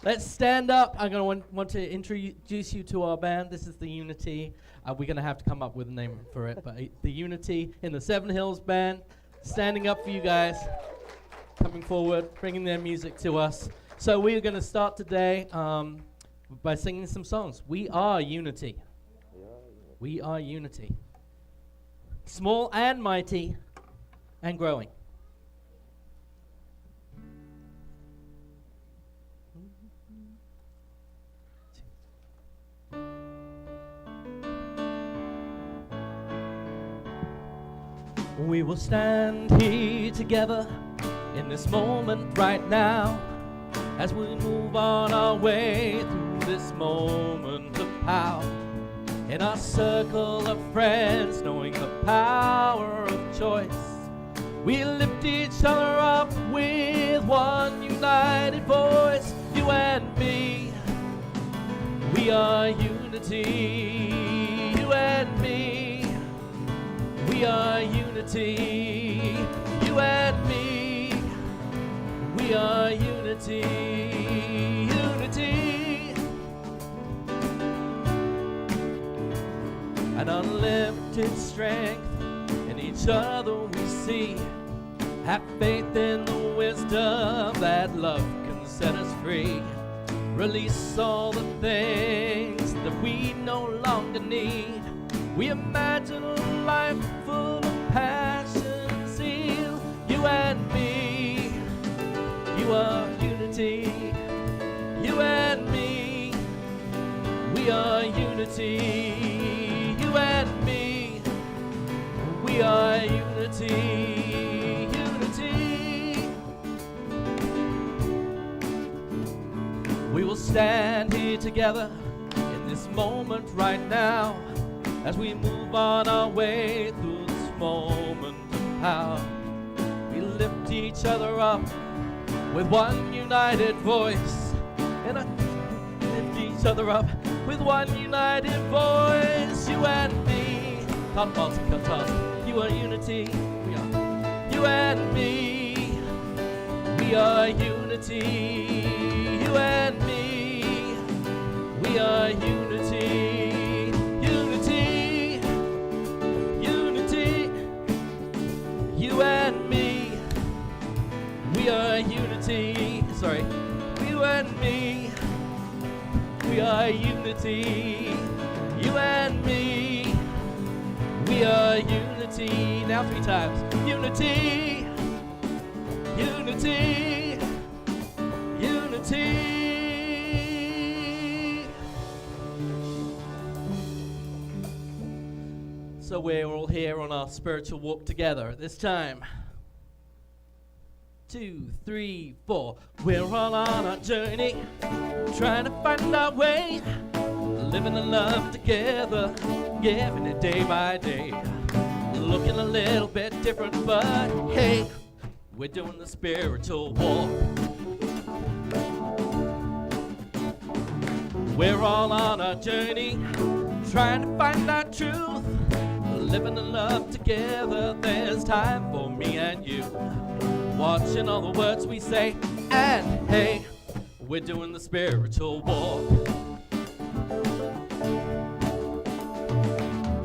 Let's stand up. I'm going to want to introduce you to our band. This is the Unity. We're going to have to come up with a name for it, but the Unity in the Seven Hills Band. Standing up for you guys, coming forward, bringing their music to us. So we're going to start today by singing some songs. We are Unity. We are Unity. Small and mighty and growing. We will stand here together in this moment right now as we move on our way through this moment of power. In our circle of friends, knowing the power of choice, we lift each other up with one united voice. You and me, we are Unity. You and me, we are Unity. You and me, we are Unity. Unity. An unlimited strength in each other we see. Have faith in the wisdom that love can set us free. Release all the things that we no longer need. We imagine a life full of passion and zeal. You and me, you are Unity. You and me, we are Unity. You and me, we are Unity. Unity. We will stand here together in this moment right now as we move on our way through this moment of power. We lift each other up with one united voice. And I lift each other up with one united voice. You and me, you are Unity. We are. You and me, we are Unity. You and me, we are Unity. You and me, we are Unity. Sorry. You and me, we are Unity. You and me, we are Unity. Now 3 times. Unity. Unity. Unity. So we're all here on our spiritual walk together at this time. 2, 3, 4. We're all on our journey, trying to find our way, living in love together, giving it day by day. Looking a little bit different, but hey, we're doing the spiritual walk. We're all on our journey, trying to find our truth, living in love together. There's time for me and you, watching all the words we say, and hey, we're doing the spiritual walk.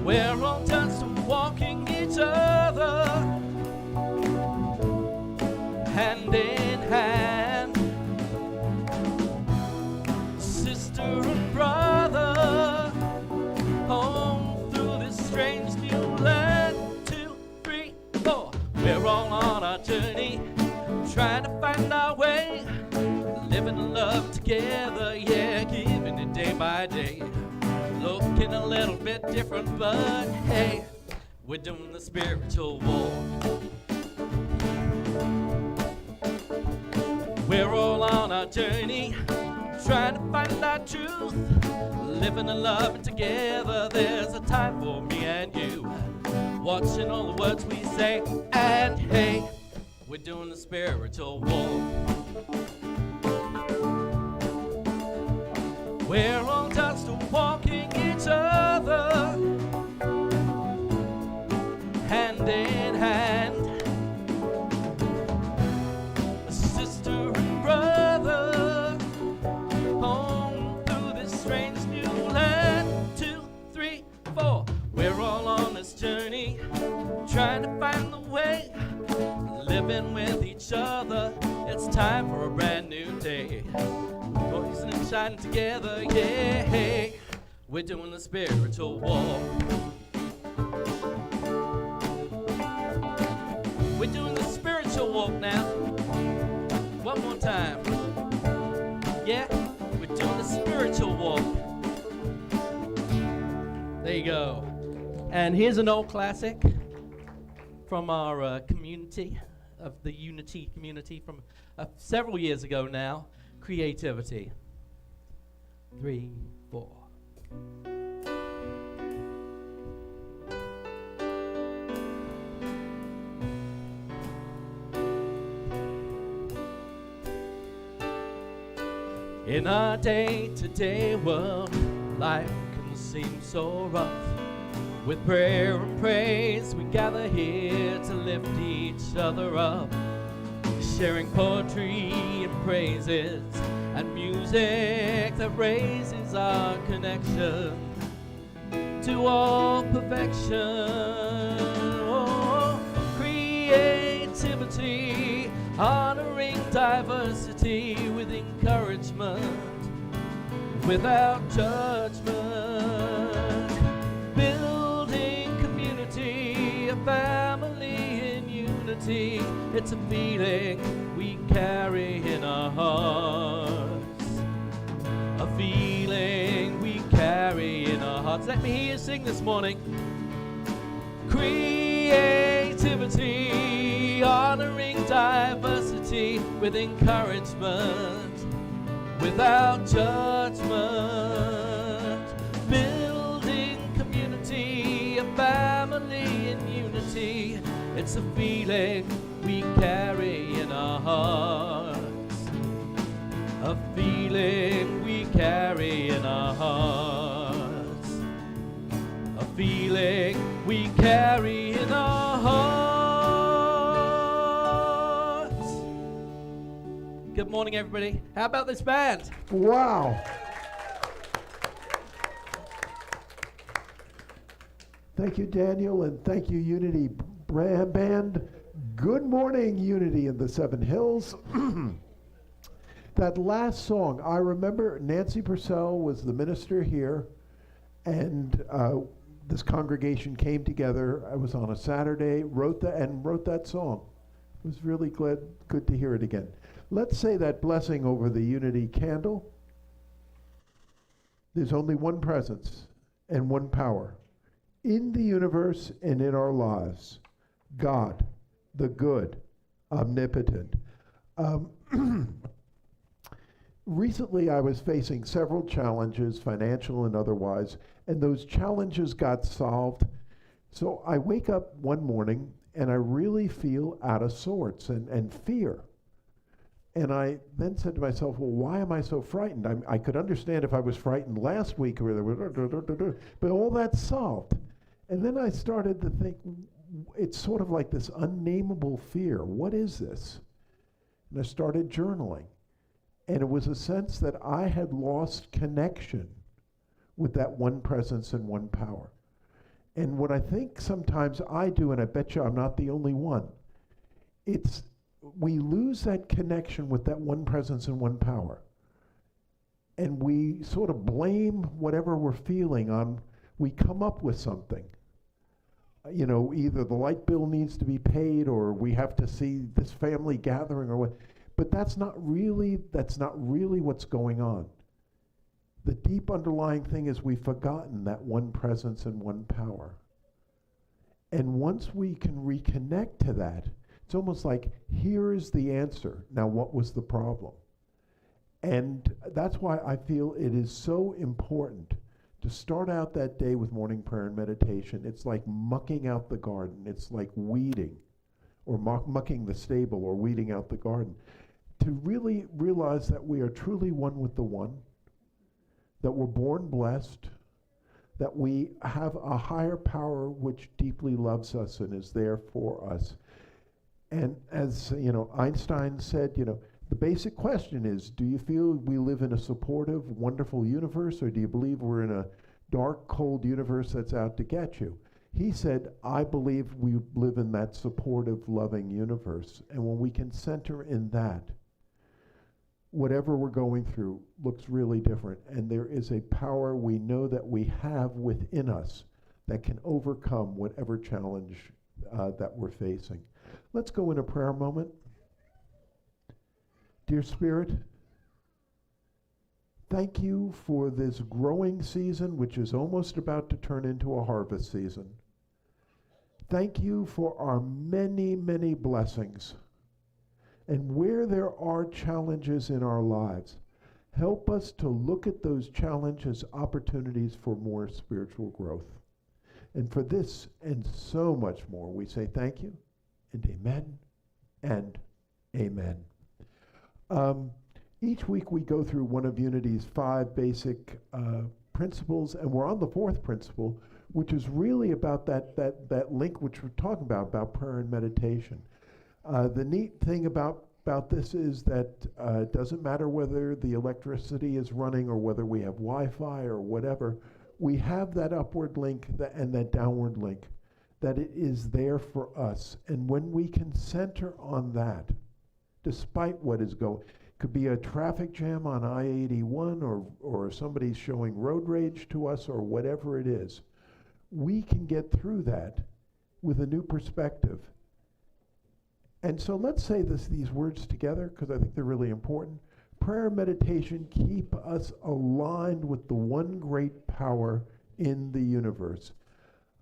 We're all just walking each other, hand in hand, sister and brother, home through this strange new land. 2, 3, 4. We're all on our journey, trying to find our way, living in love together, yeah, giving it day by day. Looking a little bit different, but hey, we're doing the spiritual walk. We're all on our journey, trying to find our truth, living in love together. There's a time for me and you, watching all the words we say, and hey, we're doing the spiritual walk. We're all just walking each other, hand in hand, sister and brother, say, poison and shine together, yeah. We're doing the spiritual walk. We're doing the spiritual walk now. One more time. Yeah, we're doing the spiritual walk. There you go. And here's an old classic from our community, of the Unity community from several years ago now, Creativity. 3, 4. In our day-to-day world, life can seem so rough. With prayer and praise, we gather here to lift each other up, sharing poetry and praises and music that raises our connection to all perfection. Oh, creativity, honoring diversity with encouragement, without judgment, building community, a family in unity. It's a feeling we carry in our hearts, a feeling we carry in our hearts. Let me hear you sing this morning. Creativity, honoring diversity with encouragement, without judgment, building community, a family in unity. It's a feeling we carry in our hearts, a feeling we carry in our hearts, a feeling we carry in our hearts. Good morning, everybody. How about this band? Wow. Thank you, Daniel, and thank you, Unity Band. Good morning, Unity in the Seven Hills. That last song, I remember Nancy Purcell was the minister here, and this congregation came together. I was on a Saturday, wrote that song. It was really good to hear it again. Let's say that blessing over the Unity candle. There's only one presence and one power in the universe and in our lives. God, the good, omnipotent. Recently, I was facing several challenges, financial and otherwise, and those challenges got solved. So I wake up one morning and I really feel out of sorts and fear. And I then said to myself, well, why am I so frightened? I could understand if I was frightened last week, but all that's solved. And then I started to think, it's sort of like this unnameable fear. What is this? And I started journaling. And it was a sense that I had lost connection with that one presence and one power. And what I think sometimes I do, and I bet you I'm not the only one, it's we lose that connection with that one presence and one power. And we sort of blame whatever we're feeling on, we come up with something. You know, either the light bill needs to be paid or we have to see this family gathering or what. But that's not really what's going on. The deep underlying thing is we've forgotten that one presence and one power. And once we can reconnect to that, it's almost like, here is the answer. Now, what was the problem? And that's why I feel it is so important to start out that day with morning prayer and meditation. It's like mucking out the garden. It's like weeding, or mucking the stable, or weeding out the garden. To really realize that we are truly one with the one, that we're born blessed, that we have a higher power which deeply loves us and is there for us. And as Einstein said, the basic question is, do you feel we live in a supportive, wonderful universe, or do you believe we're in a dark, cold universe that's out to get you? He said, I believe we live in that supportive, loving universe. And when we can center in that, whatever we're going through looks really different. And there is a power we know that we have within us that can overcome whatever challenge that we're facing. Let's go in a prayer moment. Dear Spirit, thank you for this growing season, which is almost about to turn into a harvest season. Thank you for our many, many blessings. And where there are challenges in our lives, help us to look at those challenges, opportunities for more spiritual growth. And for this and so much more, we say thank you and amen and amen. Each week we go through one of Unity's 5 basic principles, and we're on the 4th principle, which is really about that link which we're talking about prayer and meditation. The neat thing about this is that it doesn't matter whether the electricity is running or whether we have Wi-Fi or whatever, we have that upward link and that downward link, that it is there for us. And when we can center on that, despite what is going, could be a traffic jam on I-81 or somebody's showing road rage to us or whatever it is, we can get through that with a new perspective. And so let's say these words together, because I think they're really important. Prayer and meditation keep us aligned with the one great power in the universe.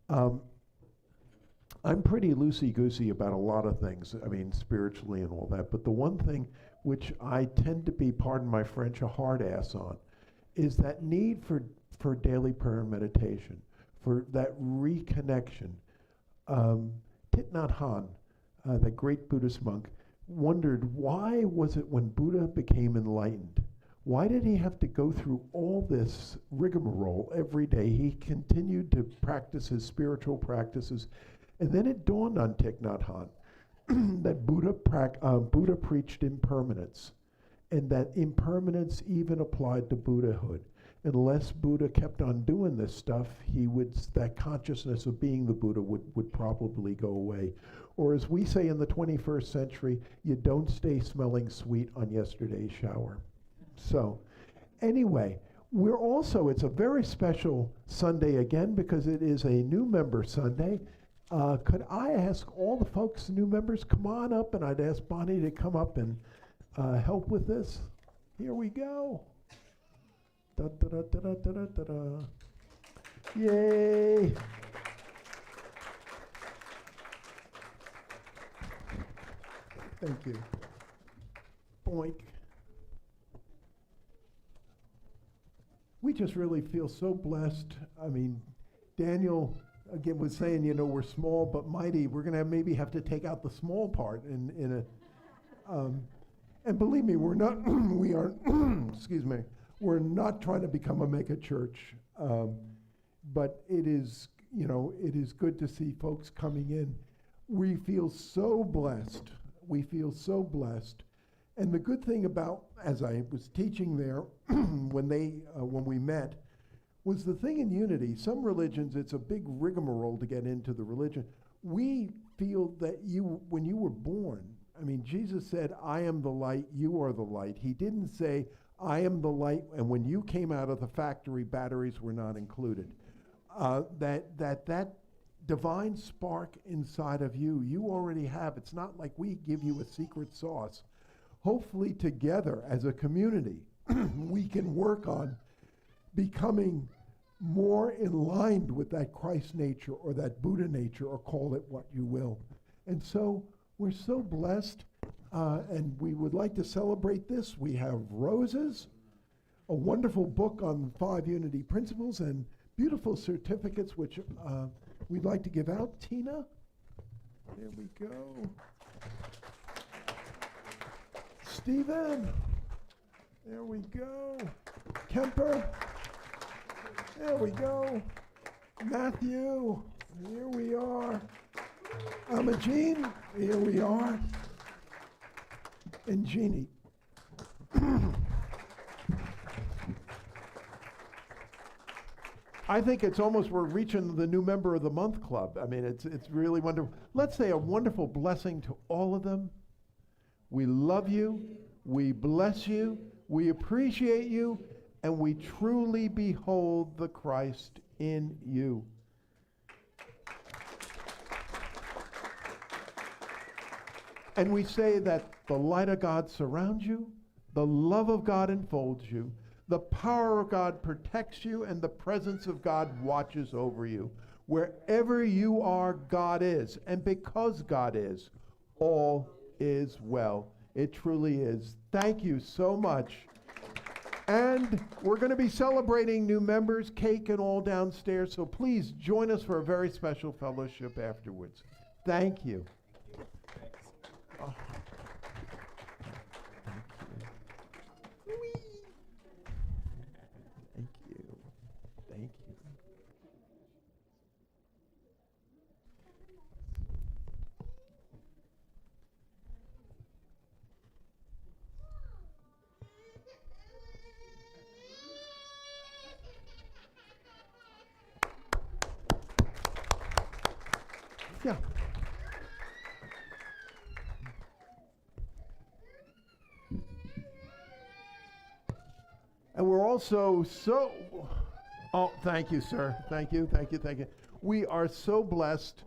I'm pretty loosey-goosey about a lot of things, I mean, spiritually and all that, but the one thing which I tend to be, pardon my French, a hard ass on, is that need for daily prayer and meditation, for that reconnection. Thich Nhat Hanh, the great Buddhist monk, wondered why was it when Buddha became enlightened, why did he have to go through all this rigmarole every day? He continued to practice his spiritual practices, and then it dawned on Thich Nhat Hanh that Buddha preached impermanence, and that impermanence even applied to Buddhahood. Unless Buddha kept on doing this stuff, that consciousness of being the Buddha would probably go away. Or as we say in the 21st century, you don't stay smelling sweet on yesterday's shower. So anyway, it's a very special Sunday again because it is a new member Sunday. Could I ask all the folks, new members, come on up, and I'd ask Bonnie to come up and help with this. Here we go. Da, da, da, da, da, da, da, da. Yay! Thank you. Boink. We just really feel so blessed. I mean, Daniel, again, was saying, we're small but mighty. We're going to maybe have to take out the small part in a... and believe me, we're not, we are, excuse me, we're not trying to become a mega church. But it is, it is good to see folks coming in. We feel so blessed. We feel so blessed. And the good thing about, as I was teaching there, when we met, was the thing in Unity. Some religions, it's a big rigmarole to get into the religion. We feel that when you were born, I mean, Jesus said, I am the light, you are the light. He didn't say, I am the light, and when you came out of the factory, batteries were not included. That divine spark inside of you already have. It's not like we give you a secret sauce. Hopefully together as a community, we can work on becoming more in line with that Christ nature or that Buddha nature, or call it what you will. And so we're so blessed, and we would like to celebrate this. We have roses, a wonderful book on 5 Unity principles, and beautiful certificates, which we'd like to give out. Tina, there we go. Stephen, there we go. Kemper, there we go. Matthew, here we are. Jean, here we are. And Jeannie. I think it's almost we're reaching the new member of the month club. I mean, it's really wonderful. Let's say a wonderful blessing to all of them. We love you. We bless you, we appreciate you, and we truly behold the Christ in you. And we say that the light of God surrounds you, the love of God enfolds you, the power of God protects you, and the presence of God watches over you. Wherever you are, God is. And because God is, all is well. It truly is. Thank you so much. And we're going to be celebrating new members, cake and all downstairs, so please join us for a very special fellowship afterwards. Thank you. Oh. Thank you. Thank you. Yeah. And we're also thank you, sir. Thank you, thank you, thank you. We are so blessed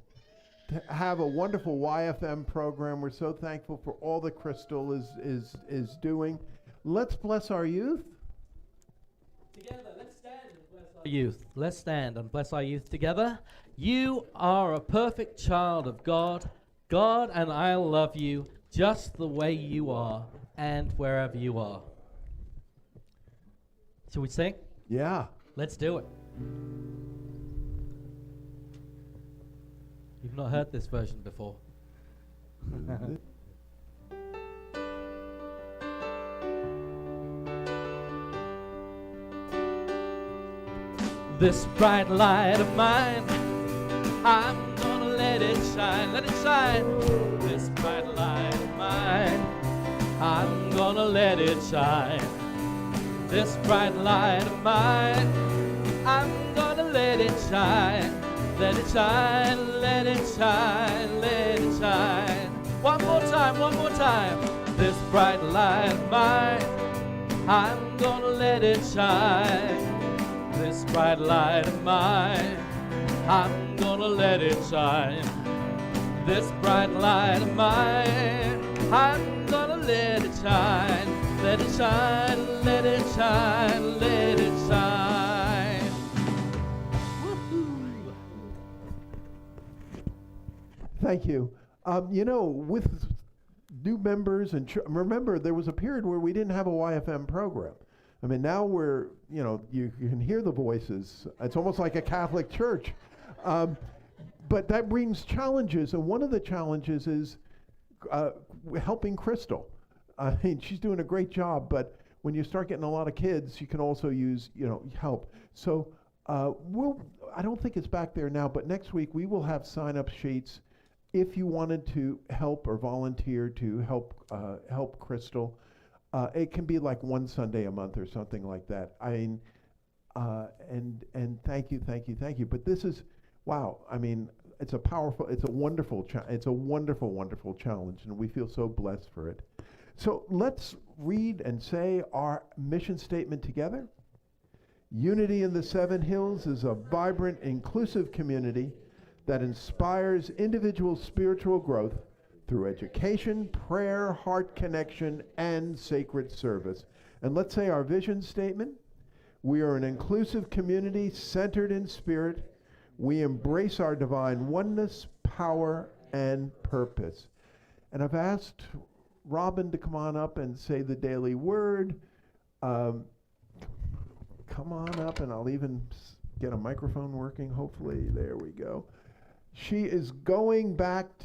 to have a wonderful YFM program. We're so thankful for all that Crystal is doing. Let's bless our youth. Together, let's stand and bless our youth. Let's stand and bless our youth together. You are a perfect child of God. God and I love you just the way you are and wherever you are. Shall we sing? Yeah. Let's do it. You've not heard this version before. This bright light of mine, I'm gonna let it shine, let it shine. This bright light of mine, I'm gonna let it shine. This bright light of mine, I'm gonna let it shine. Let it shine, let it shine, let it shine. One more time, one more time. This bright light of mine, I'm gonna let it shine. This bright light of mine, I'm gonna let it shine. This bright light of mine, I'm gonna let it shine. Let it shine, let it shine, let it shine. Woo-hoo. Thank you. With new members, and remember, there was a period where we didn't have a YFM program. I mean, now you can hear the voices. It's almost like a Catholic church. But that brings challenges, and one of the challenges is helping Crystal. I mean, she's doing a great job, but when you start getting a lot of kids, you can also use, help. So I don't think it's back there now, but next week we will have sign-up sheets if you wanted to help or volunteer to help Crystal. It can be like one Sunday a month or something like that. I mean, and thank you. But this is, wow. I mean, it's a wonderful, wonderful challenge, and we feel so blessed for it. So let's read and say our mission statement together. Unity in the Seven Hills is a vibrant, inclusive community that inspires individual spiritual growth through education, prayer, heart connection, and sacred service. And let's say our vision statement. We are an inclusive community centered in spirit. We embrace our divine oneness, power, and purpose. And I've asked Robin to come on up and say the daily word. Come on up, and I'll even get a microphone working, hopefully. There we go. Robin is going back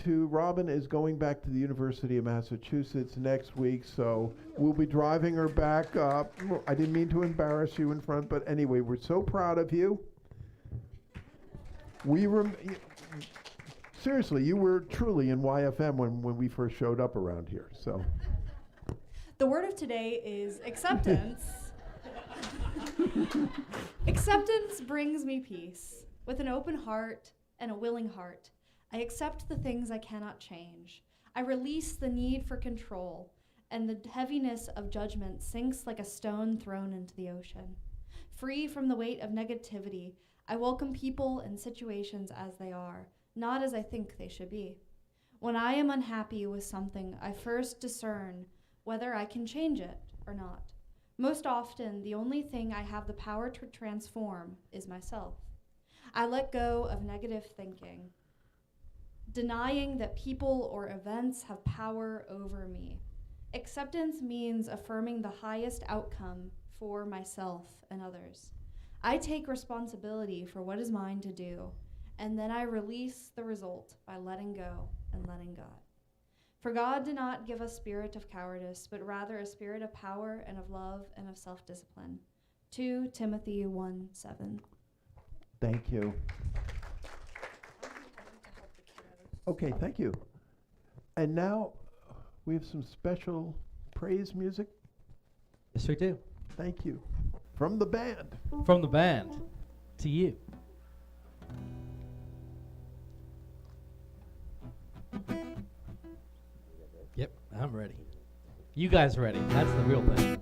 to the University of Massachusetts next week, so we'll be driving her back up. I didn't mean to embarrass you in front, but anyway, we're so proud of you. Seriously, you were truly in YFM when we first showed up around here, so. The word of today is acceptance. Acceptance brings me peace. With an open heart and a willing heart, I accept the things I cannot change. I release the need for control and the heaviness of judgment sinks like a stone thrown into the ocean. Free from the weight of negativity, I welcome people and situations as they are, not as I think they should be. When I am unhappy with something, I first discern whether I can change it or not. Most often, the only thing I have the power to transform is myself. I let go of negative thinking, denying that people or events have power over me. Acceptance means affirming the highest outcome for myself and others. I take responsibility for what is mine to do, and then I release the result by letting go and letting God. For God did not give us a spirit of cowardice, but rather a spirit of power and of love and of self-discipline. 2 Timothy 1:7. Thank you. Okay, thank you. And now we have some special praise music. Yes, we do. Thank you. From the band. From the band to you. Yep, I'm ready. You guys ready? That's the real thing.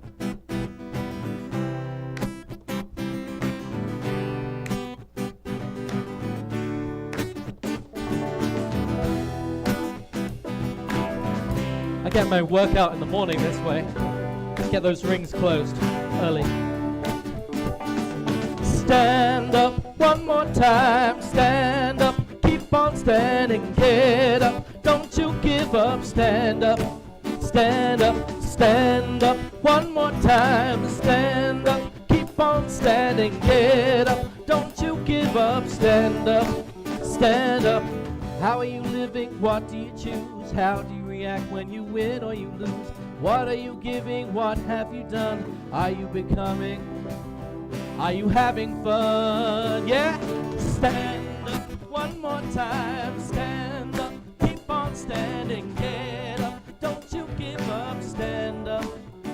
I get my workout in the morning this way. Let's get those rings closed early. Stand up one more time. Stand up. Keep on standing. Get up. Don't you give up. Stand up. Stand up. Stand up. One more time. Stand up. Keep on standing. Get up. Don't you give up. Stand up. Stand up. How are you living? What do you choose? How do you react when you win or you lose? What are you giving? What have you done? Are you becoming? Are you having fun? Yeah? Stand up one more time. Stand up. Keep on standing. Get up. Don't you give up. Stand up.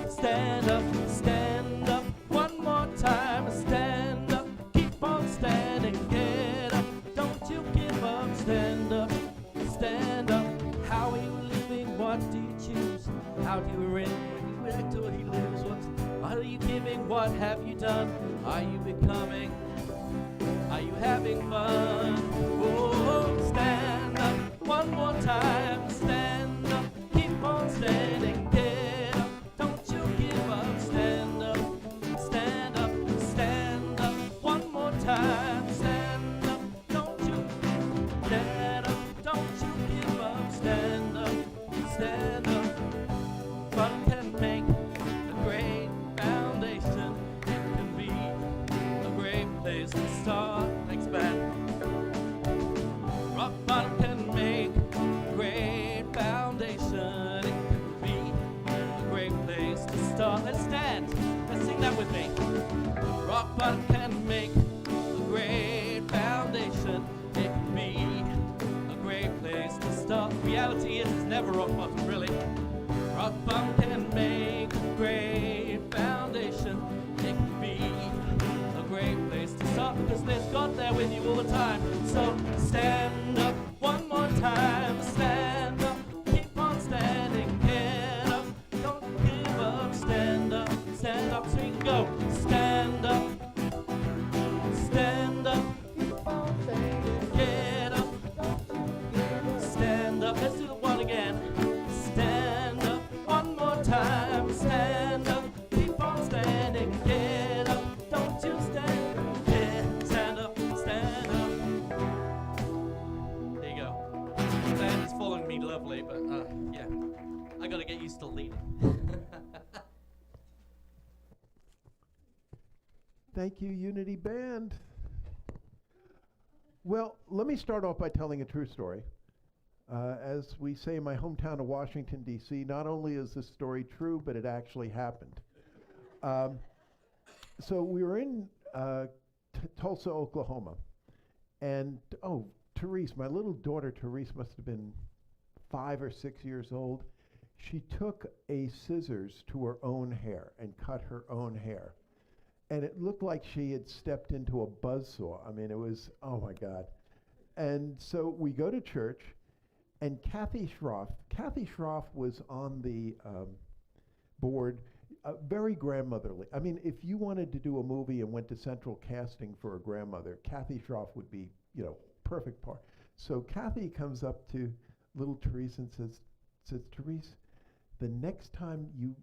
Stand up. Stand up. One more time. Stand up. Keep on standing. Get up. Don't you give up. Stand up. Stand up. How are you living? What do you choose? How do you win when you act or you lose? What are you giving? What have you done? Are you becoming? Are you having fun? Oh, stand up one more time. Stand up. Keep on standing. Get up. Don't you give up. Stand up. Stand up. Stand up. One more time. Stand up. Don't you get up. Don't you give up. Stand up. Stand up. What can make a great foundation? It can be a great place to start. Thanks, band. Rock bottom can make a great foundation. It can be a great place to start. Let's stand. Let's sing that with me. Rock bottom can make a great foundation. It can be a great place to start. Reality is it's never rock bottom, really. Rock bottom can make a great foundation. It can be a great place to start because there's God there with you all the time. So stand up one more time. Stand up. Keep on standing. Get up. Don't give up. Stand up. Stand up so you can go. Stand up. Stand up. Keep on standing. Get up. Stand up. Let's do the one again. Stand up one more time. Stand up. Keep on standing. Get up. Don't you stand. Yeah. Stand up. Stand up. There you go. The band is following me lovely, but yeah. I gotta get used to leading. Thank you, Unity Band. Well, let me start off by telling a true story. As we say in my hometown of Washington, D.C., not only is this story true, but it actually happened. So we were in Tulsa, Oklahoma, and Therese, my little daughter Therese must have been 5 or 6 years old. She took a scissors to her own hair and cut her own hair. And it looked like she had stepped into a buzzsaw. I mean, it was, oh my God. And so we go to church, and Kathy Schroff was on the board, very grandmotherly. I mean, if you wanted to do a movie and went to central casting for a grandmother, Kathy Schroff would be, perfect part. So Kathy comes up to little Therese and says, Therese, the next time you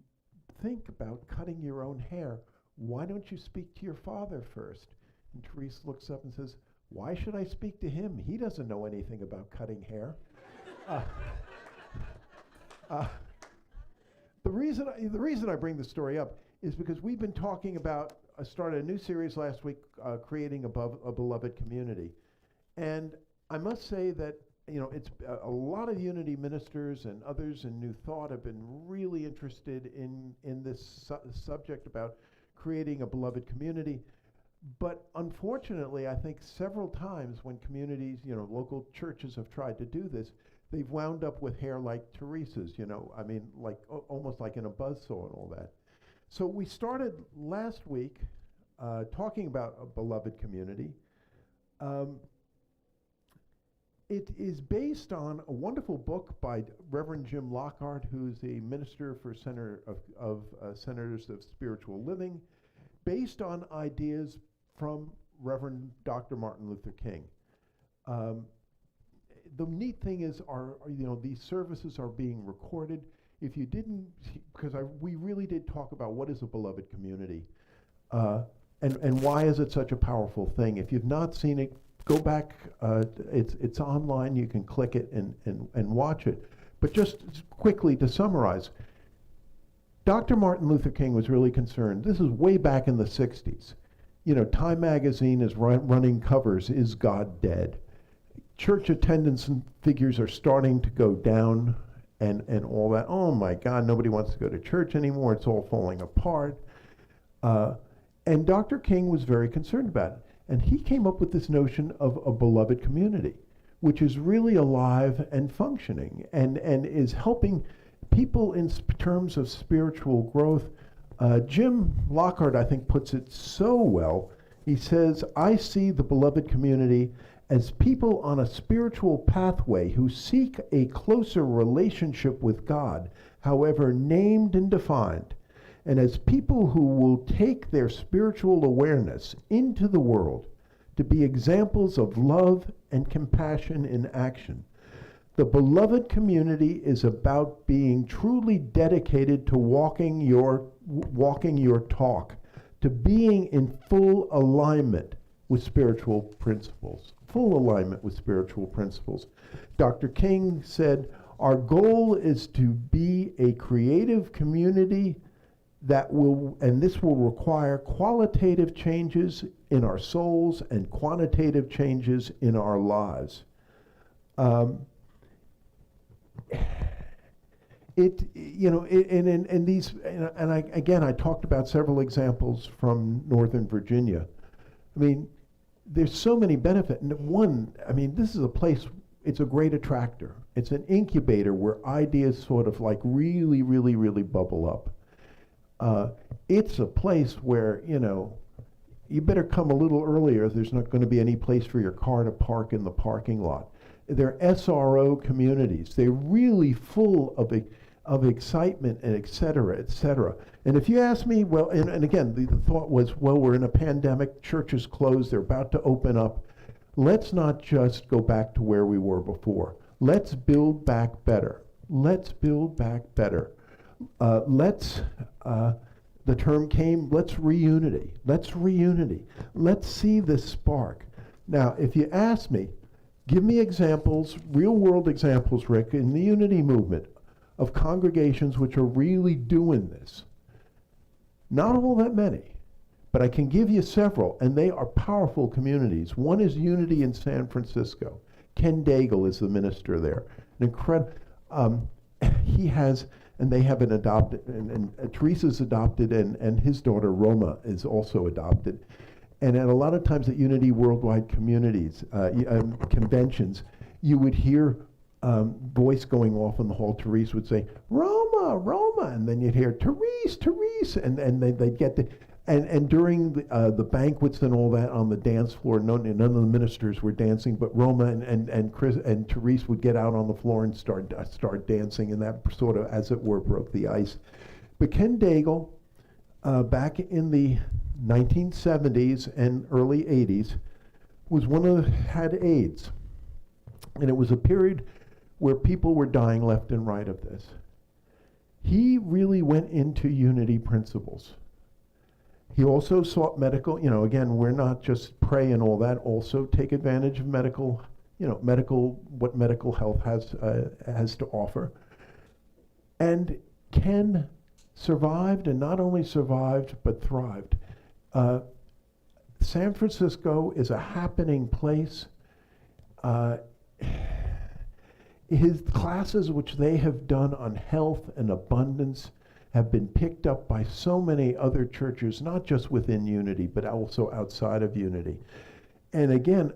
think about cutting your own hair, why don't you speak to your father first? And Therese looks up and says, why should I speak to him? He doesn't know anything about cutting hair. The reason I bring the story up is because we've been talking about, I started a new series last week, creating a beloved community. And I must say that, it's a lot of Unity ministers and others in New Thought have been really interested in this subject about creating a beloved community. But unfortunately, I think several times when communities, local churches have tried to do this, they've wound up with hair like Teresa's, like almost like in a buzzsaw and all that. So we started last week talking about a beloved community. It is based on a wonderful book by Reverend Jim Lockhart, who's a minister for Senators of Spiritual Living, based on ideas from Reverend Dr. Martin Luther King. The neat thing is, these services are being recorded. If you didn't, because we really did talk about what is a beloved community, and why is it such a powerful thing. If you've not seen it, go back. It's online. You can click it and watch it. But just quickly to summarize, Dr. Martin Luther King was really concerned. This is way back in the 60s. Time magazine is running covers, "Is God Dead?" Church attendance figures are starting to go down and all that. Oh my God, nobody wants to go to church anymore. It's all falling apart. And Dr. King was very concerned about it. And he came up with this notion of a beloved community, which is really alive and functioning and is helping people in terms of spiritual growth. Jim Lockhart, I think, puts it so well. He says, I see the beloved community as people on a spiritual pathway who seek a closer relationship with God, however named and defined, and as people who will take their spiritual awareness into the world to be examples of love and compassion in action. The beloved community is about being truly dedicated to walking your talk, to being in full alignment with spiritual principles. Full alignment with spiritual principles. Dr. King said, our goal is to be a creative community and this will require qualitative changes in our souls and quantitative changes in our lives. I talked about several examples from Northern Virginia. There's so many benefits. This is a place, it's a great attractor. It's an incubator where ideas sort of like really, really, really bubble up. It's a place where, you better come a little earlier. There's not going to be any place for your car to park in the parking lot. They're SRO communities. They're really full of excitement and et cetera, et cetera. And if you ask me, well, and again, the thought was, well, we're in a pandemic, churches closed, they're about to open up. Let's not just go back to where we were before. Let's build back better. Let's build back better. The term came, let's reunity. Let's reunity. Let's see this spark. Now, if you ask me, give me examples, real world examples, Rick, in the unity movement of congregations which are really doing this. Not all that many, but I can give you several, and they are powerful communities. One is Unity in San Francisco. Ken Daigle is the minister there. An incredible, he has, and they have an adopted, and Teresa's adopted, and his daughter Roma is also adopted. And at a lot of times at Unity Worldwide communities, conventions, you would hear voice going off in the hall. Therese would say, Roma, Roma, and then you'd hear, Therese, Therese, and they'd get the, and during the banquets and all that on the dance floor, none of the ministers were dancing, but Roma and Chris and Therese would get out on the floor and start dancing, and that sort of, as it were, broke the ice. But Ken Daigle, back in the 1970s and early 80s, had AIDS. And it was a period where people were dying left and right of this. He really went into unity principles. He also sought medical, again, we're not just pray and all that, also take advantage of what medical health has to offer. And Ken survived, and not only survived, but thrived. San Francisco is a happening place. His classes, which they have done on health and abundance, have been picked up by so many other churches, not just within Unity, but also outside of Unity. And again,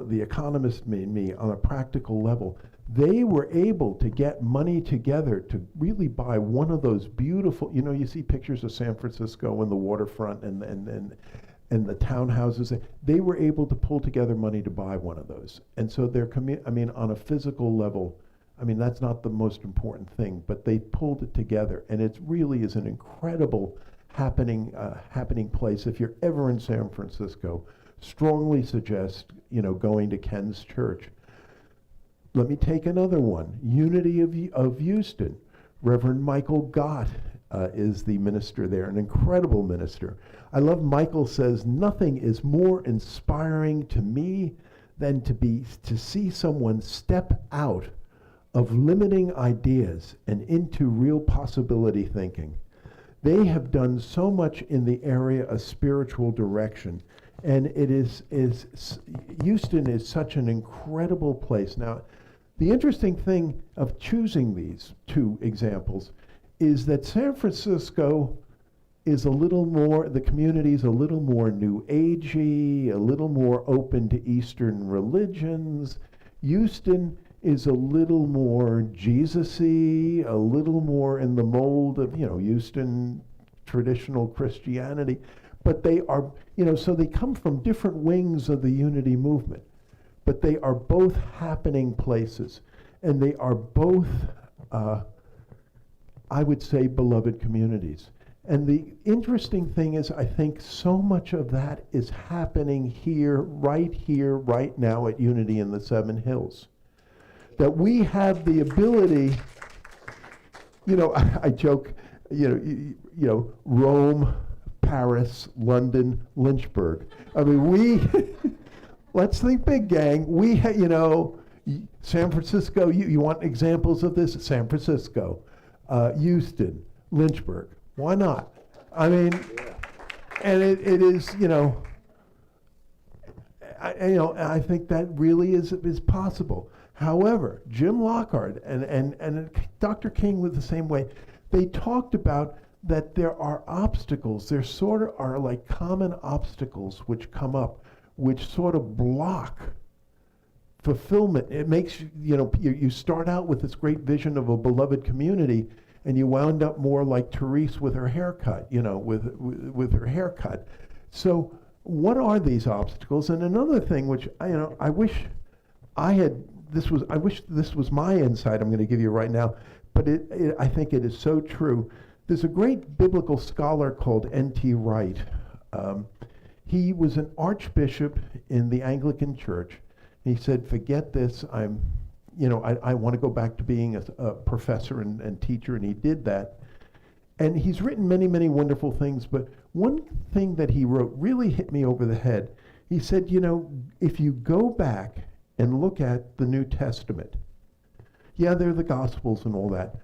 the Economist made me, on a practical level, they were able to get money together to really buy one of those beautiful, you see pictures of San Francisco and the waterfront and the townhouses. They were able to pull together money to buy one of those. And so on a physical level, that's not the most important thing, but they pulled it together. And it really is an incredible happening place. If you're ever in San Francisco, strongly suggest, going to Ken's church. Let me take another one. Unity of Houston. Reverend Michael Gott is the minister there, an incredible minister. I love Michael says, nothing is more inspiring to me than to see someone step out of limiting ideas and into real possibility thinking. They have done so much in the area of spiritual direction, and Houston is such an incredible place. Now, the interesting thing of choosing these two examples is that San Francisco is the community's a little more New Agey, a little more open to Eastern religions. Houston is a little more Jesus-y, a little more in the mold of, Houston traditional Christianity. But they are, so they come from different wings of the Unity movement. But they are both happening places, and they are both, I would say, beloved communities. And the interesting thing is, I think so much of that is happening here, right now at Unity in the Seven Hills. That we have the ability, I joke, Rome, Paris, London, Lynchburg. Let's think big, gang. San Francisco, you want examples of this? San Francisco, Houston, Lynchburg. Why not? And it is, I think that really is possible. However, Jim Lockhart and Dr. King was the same way. They talked about that there are obstacles. There sort of are like common obstacles which come up, which sort of block fulfillment. It makes, you start out with this great vision of a beloved community, and you wound up more like Therese with her haircut, with her haircut. So what are these obstacles? And another thing which, I wish this was my insight I'm going to give you right now, but I think it is so true. There's a great biblical scholar called N.T. Wright. He was an archbishop in the Anglican Church. He said, forget this, I want to go back to being a professor and teacher, and he did that. And he's written many, many wonderful things, but one thing that he wrote really hit me over the head. He said, if you go back and look at the New Testament, yeah, there are the Gospels and all that,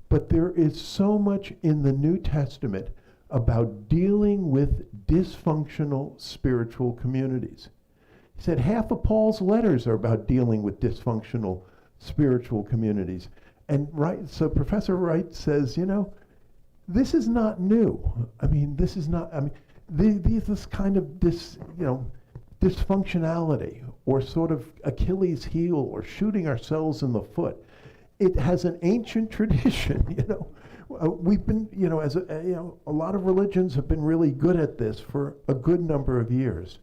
but there is so much in the New Testament about dealing with dysfunctional spiritual communities. He said half of Paul's letters are about dealing with dysfunctional spiritual communities. And so Professor Wright says, this is not new. This is not, this kind of dysfunctionality or sort of Achilles heel or shooting ourselves in the foot. It has an ancient tradition, we've been, a lot of religions have been really good at this for a good number of years.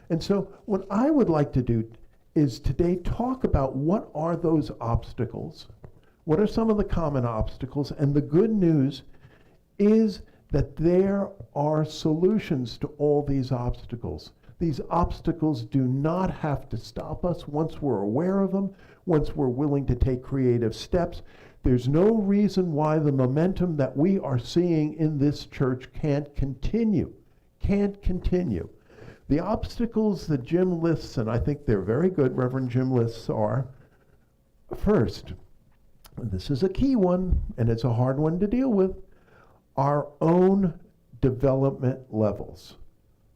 And so what I would like to do is today talk about what are those obstacles, what are some of the common obstacles, and the good news is that there are solutions to all these obstacles. These obstacles do not have to stop us once we're aware of them, once we're willing to take creative steps. There's no reason why the momentum that we are seeing in this church can't continue. Can't continue. The obstacles that Jim lists, and I think they're very good, Reverend Jim lists, are, first, this is a key one, and it's a hard one to deal with, our own development levels.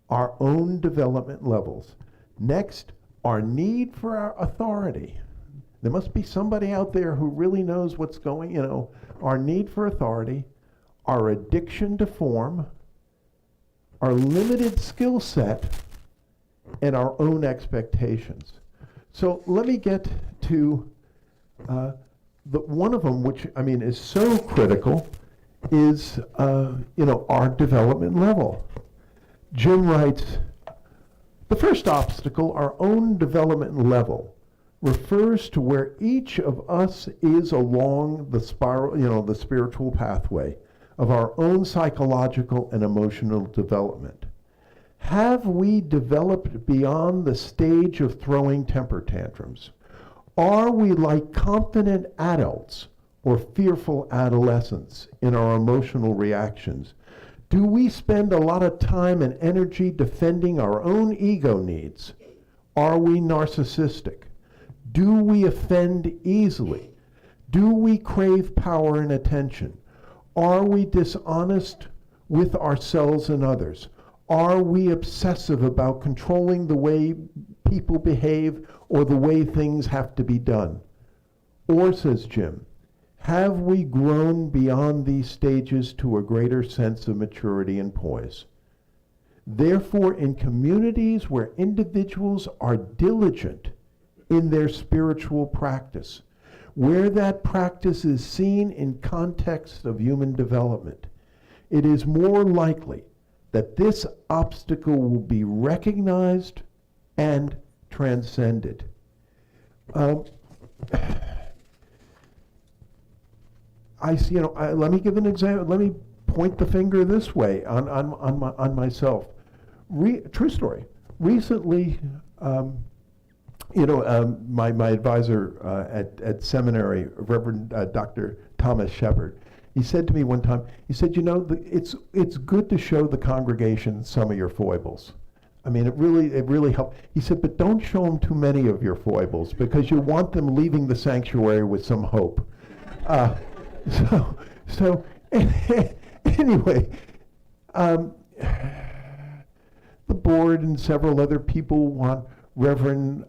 Our own development levels. Next, our need for our authority. There must be somebody out there who really knows what's going, our need for authority, our addiction to form, our limited skill set, and our own expectations. So let me get to one of them, which is so critical, is our development level. Jim writes, the first obstacle, our own development level, refers to where each of us is along the spiral, the spiritual pathway of our own psychological and emotional development. Have we developed beyond the stage of throwing temper tantrums? Are we like confident adults or fearful adolescents in our emotional reactions? Do we spend a lot of time and energy defending our own ego needs? Are we narcissistic? Do we offend easily? Do we crave power and attention? Are we dishonest with ourselves and others? Are we obsessive about controlling the way people behave or the way things have to be done? Or, says Jim, have we grown beyond these stages to a greater sense of maturity and poise? Therefore, in communities where individuals are diligent in their spiritual practice, where that practice is seen in context of human development, it is more likely that this obstacle will be recognized and transcended. Let me give an example. Let me point the finger this way on myself. True story. Recently, my advisor at seminary, Reverend Dr. Thomas Shepard, he said to me one time, he said, it's good to show the congregation some of your foibles. It really helped. He said, but don't show them too many of your foibles because you want them leaving the sanctuary with some hope. So anyway, the board and several other people want Reverend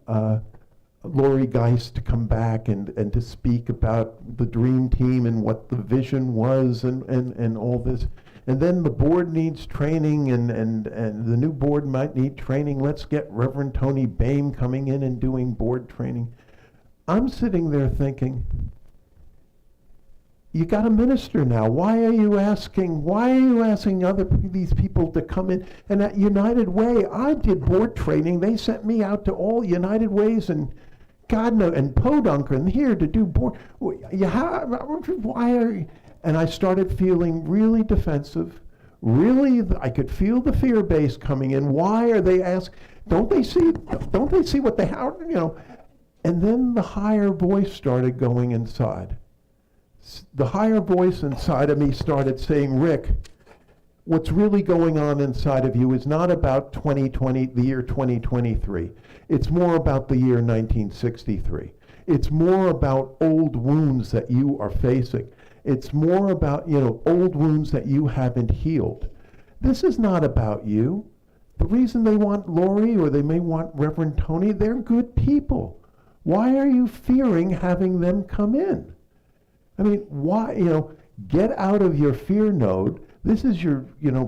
Lori Geist to come back and to speak about the dream team and what the vision was and all this. And then the board needs training and the new board might need training. Let's get Reverend Tony Boehm coming in and doing board training. I'm sitting there thinking, you got a minister now. Why are you asking these people to come in? And at United Way, I did board training. They sent me out to all United Ways and God knows, and Podunk and here to do board. Why are you? And I started feeling really defensive. Really, I could feel the fear base coming in. Why are they asking? Don't they see what they have? And then the higher voice started going inside. The higher voice inside of me started saying, Rick, what's really going on inside of you is not about the year 2023. It's more about the year 1963. It's more about old wounds that you are facing. It's more about, old wounds that you haven't healed. This is not about you. The reason they want Lori or they may want Reverend Tony, they're good people. Why are you fearing having them come in? Why, get out of your fear node. This is your,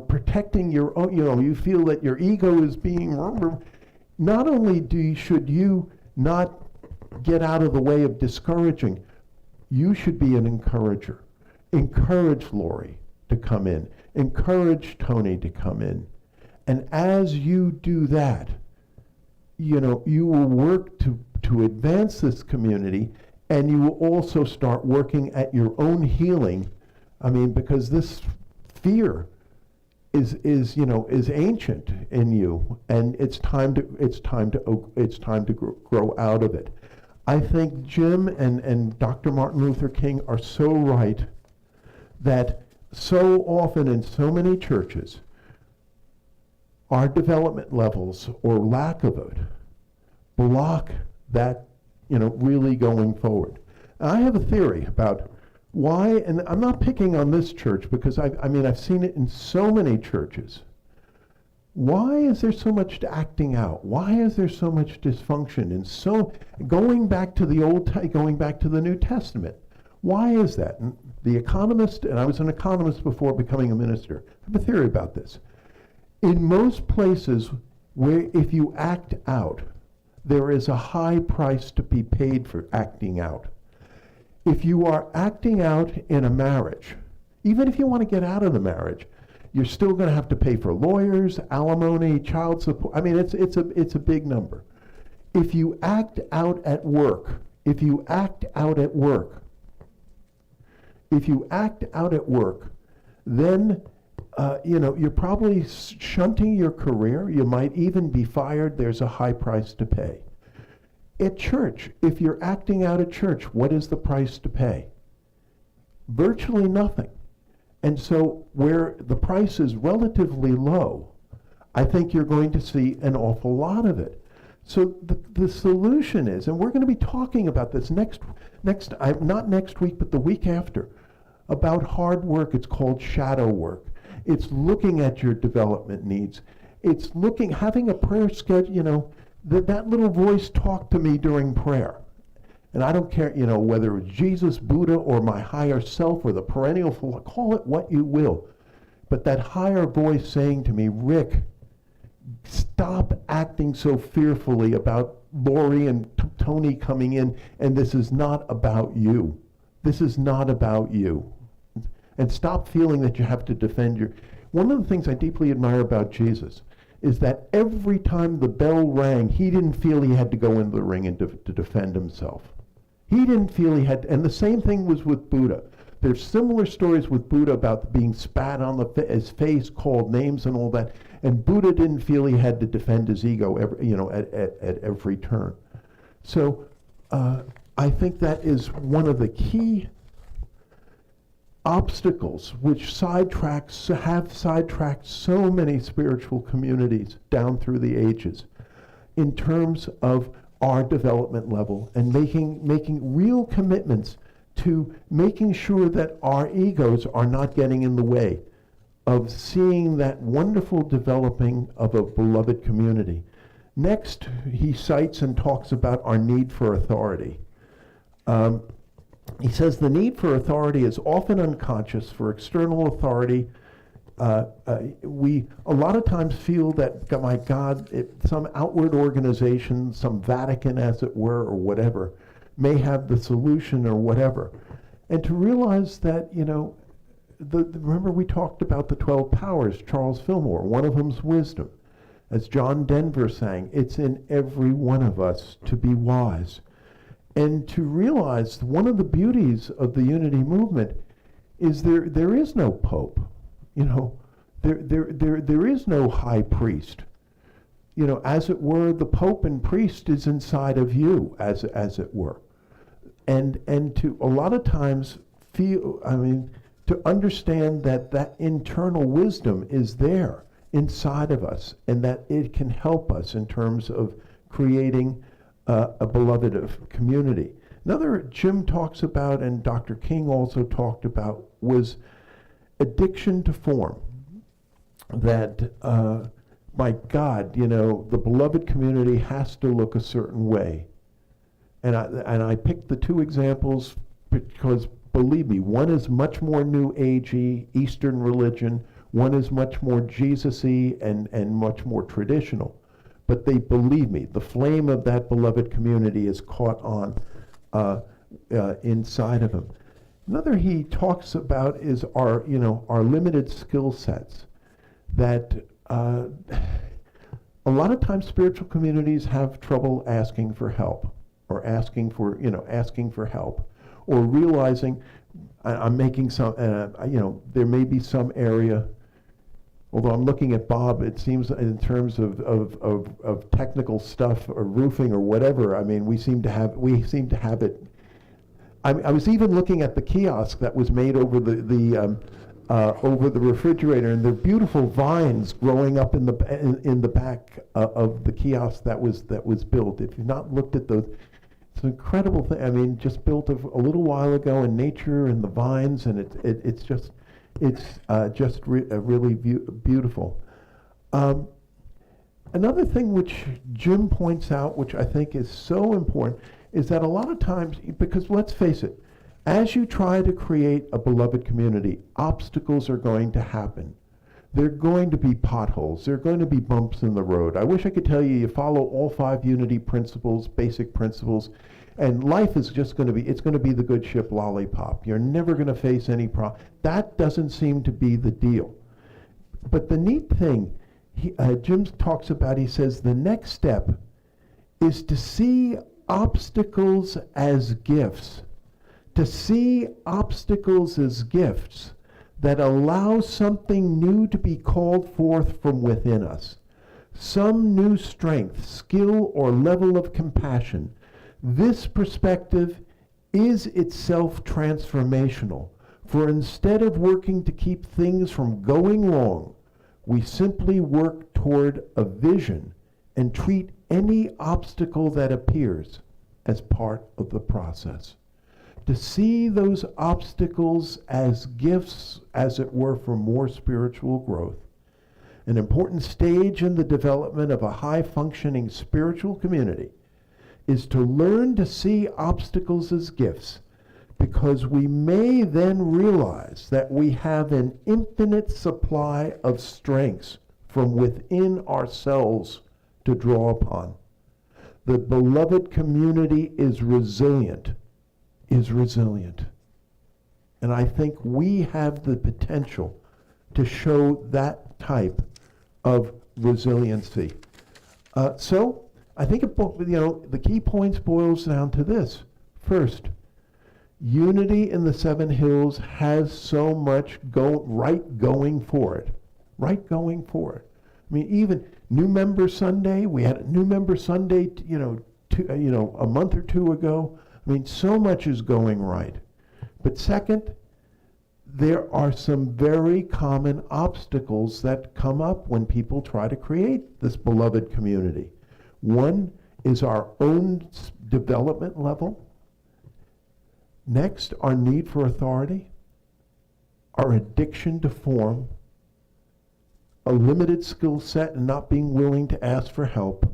protecting your own, you feel that your ego is being, not only should you not get out of the way of discouraging, you should be an encourager. Encourage Lori to come in. Encourage Tony to come in. And as you do that, you will work to advance this community, and you will also start working at your own healing. Because this fear is ancient in you, and it's time to grow out of it. I think Jim and Dr. Martin Luther King are so right that so often in so many churches, our development levels or lack of it block that, really going forward. And I have a theory about why, and I'm not picking on this church because I've seen it in so many churches. Why is there so much acting out? Why is there so much dysfunction? And going back to the New Testament, why is that? And The Economist, and I was an economist before becoming a minister, I have a theory about this. In most places where if you act out, there is a high price to be paid for acting out. If you are acting out in a marriage, even if you want to get out of the marriage, you're still going to have to pay for lawyers, alimony, child support. It's a big number. If you act out at work, then you're probably shunting your career. You might even be fired. There's a high price to pay. At church, if you're acting out at church, what is the price to pay? Virtually nothing. And so where the price is relatively low, I think you're going to see an awful lot of it. So the solution is, and we're going to be talking about this not next week, but the week after, about hard work. It's called shadow work. It's looking at your development needs. It's having a prayer schedule, that little voice talked to me during prayer. And I don't care, whether it's Jesus, Buddha, or my higher self, or the perennial, call it what you will. But that higher voice saying to me, Rick, stop acting so fearfully about Lori and Tony coming in, and this is not about you. This is not about you. And stop feeling that you have to defend One of the things I deeply admire about Jesus is that every time the bell rang, he didn't feel he had to go into the ring and to defend himself. He didn't feel he had, and the same thing was with Buddha. There's similar stories with Buddha about being spat on his face, called names and all that, and Buddha didn't feel he had to defend his ego at every turn. So I think that is one of the key obstacles which have sidetracked so many spiritual communities down through the ages in terms of our development level and making real commitments to making sure that our egos are not getting in the way of seeing that wonderful developing of a beloved community. Next, he cites and talks about our need for authority. He says the need for authority is often unconscious. For external authority, we a lot of times feel that, my God, some outward organization, some Vatican as it were, or whatever, may have the solution or whatever. And to realize that, remember we talked about the 12 powers, Charles Fillmore, one of them's wisdom. As John Denver sang, it's in every one of us to be wise. And to realize one of the beauties of the unity movement is there is no pope, there is no high priest. As it were, the pope and priest is inside of you, as it were. And to a lot of times to understand that internal wisdom is there inside of us, and that it can help us in terms of creating a beloved of community. Another Jim talks about, and Dr. King also talked about, was addiction to form. That, my God, the beloved community has to look a certain way. And I picked the two examples because, believe me, one is much more New Agey, Eastern religion. One is much more Jesus-y and much more traditional. But believe me, the flame of that beloved community is caught on inside of him. Another he talks about is our limited skill sets. That a lot of times spiritual communities have trouble asking for help, or asking for help, or realizing I'm making some, there may be some area, although I'm looking at Bob, it seems in terms of technical stuff or roofing or whatever, I mean, we seem to have it. I was even looking at the kiosk that was made over over the refrigerator, and there are beautiful vines growing up in the back of the kiosk that was built. If you've not looked at those, it's an incredible thing. I mean, just built a little while ago in nature and the vines, and it's just really beautiful. Another thing which Jim points out, which I think is so important, is that a lot of times, because let's face it, as you try to create a beloved community, obstacles are going to happen. There are going to be potholes. There are going to be bumps in the road. I wish I could tell you follow all 5 unity principles, basic principles, and life is just going to be, it's going to be the good ship lollipop. You're never going to face any problem. That doesn't seem to be the deal. But the neat thing, Jim talks about, he says, the next step is to see obstacles as gifts. To see obstacles as gifts that allow something new to be called forth from within us. Some new strength, skill, or level of compassion. This perspective is itself transformational, for instead of working to keep things from going wrong, we simply work toward a vision and treat any obstacle that appears as part of the process. To see those obstacles as gifts, as it were, for more spiritual growth. An important stage in the development of a high-functioning spiritual community is to learn to see obstacles as gifts, because we may then realize that we have an infinite supply of strengths from within ourselves to draw upon. The beloved community is resilient. And I think we have the potential to show that type of resiliency. So I think the key points boils down to this. First, unity in the 7 Hills has so much going for it. I mean, even New Member Sunday, we had a New Member Sunday, a month or 2 ago. I mean, so much is going right. But second, there are some very common obstacles that come up when people try to create this beloved community. One is our own development level. Next, our need for authority, our addiction to form, a limited skill set and not being willing to ask for help,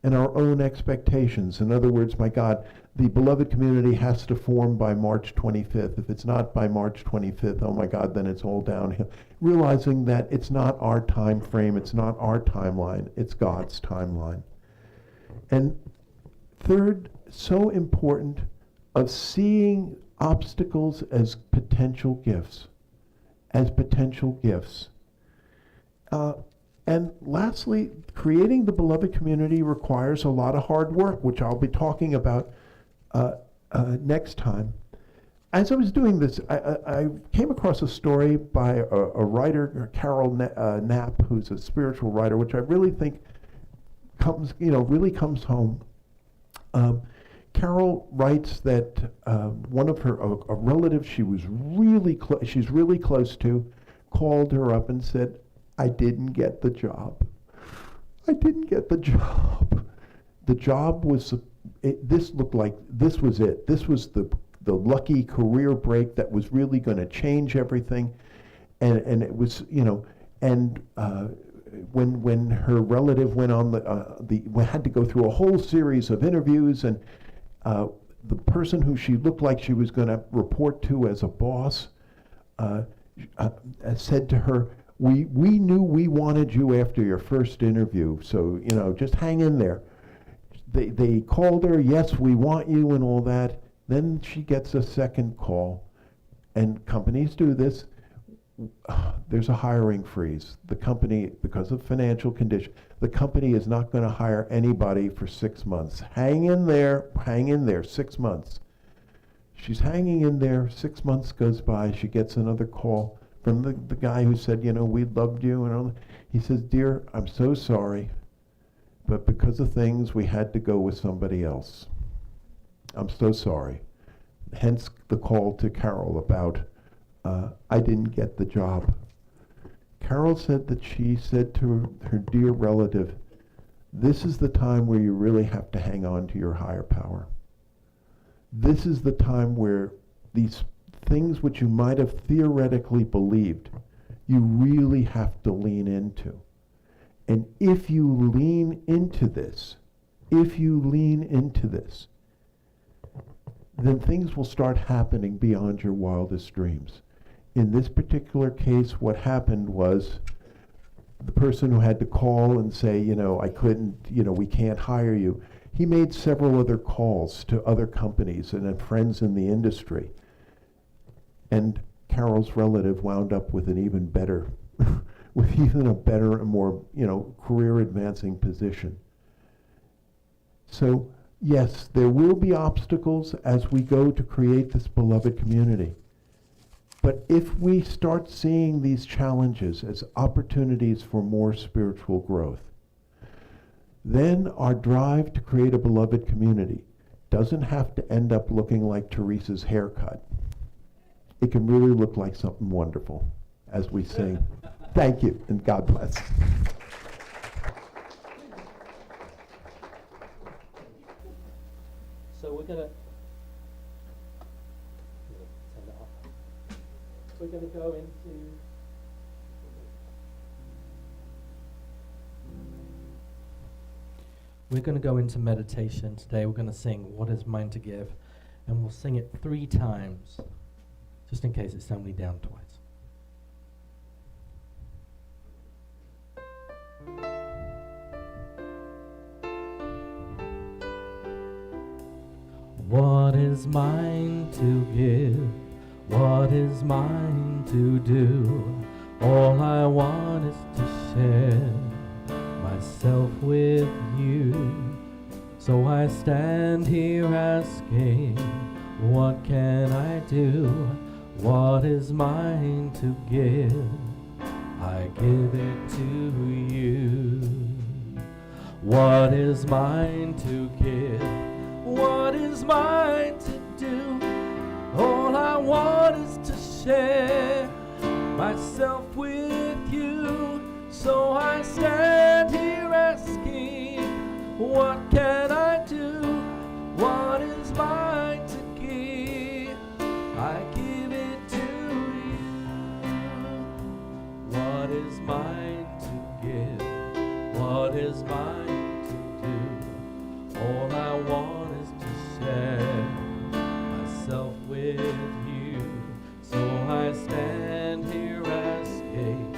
and our own expectations. In other words, my God, the beloved community has to form by March 25th. If it's not by March 25th, oh my God, then it's all downhill. Realizing that it's not our time frame, it's not our timeline, it's God's timeline. And third, so important, of seeing obstacles as potential gifts. And lastly, creating the beloved community requires a lot of hard work, which I'll be talking about next time. As I was doing this, I came across a story by a writer, Carol Knapp, who's a spiritual writer, which I really think really comes home. Carol writes that one of her a relative she's really close to called her up and said, "I didn't get the job. The job was, this looked like this was it. This was the lucky career break that was really going to change everything." And it was, when her relative went on had to go through a whole series of interviews, and the person who she looked like she was going to report to as a boss said to her, we knew we wanted you after your first interview, so just hang in there. They called her, yes, we want you and all that. Then she gets a second call, and companies do this. There's a hiring freeze. The company, because of financial condition, the company is not going to hire anybody for 6 months. Hang in there, 6 months. She's hanging in there. 6 months goes by. She gets another call from the guy who said, we loved you. And all. He says, dear, I'm so sorry, but because of things, we had to go with somebody else. I'm so sorry. Hence the call to Carol about, I didn't get the job. Carol said that she said to her dear relative, this is the time where you really have to hang on to your higher power. This is the time where these things which you might have theoretically believed, you really have to lean into. And if you lean into this, then things will start happening beyond your wildest dreams. In this particular case, what happened was the person who had to call and say, I couldn't, we can't hire you. He made several other calls to other companies and had friends in the industry. And Carol's relative wound up with an even better, with even a better and more, career advancing position. So, yes, there will be obstacles as we go to create this beloved community. But if we start seeing these challenges as opportunities for more spiritual growth, then our drive to create a beloved community doesn't have to end up looking like Teresa's haircut. It can really look like something wonderful as we sing. Thank you, and God bless. So we're gonna go into meditation today. We're gonna sing "What Is Mine to Give," and we'll sing it 3 times, just in case it's only down twice. What is mine to give? What is mine to do? All I want is to share myself with you. So I stand here asking, what can I do? What is mine to give? I give it to you. What is mine to give? What is mine to do? All I want is to share myself with you. So I stand here asking, what can I do? What is mine to give? I give it to you. What is mine to give? What is mine to do? All I want is to share myself with you. So I stand here asking,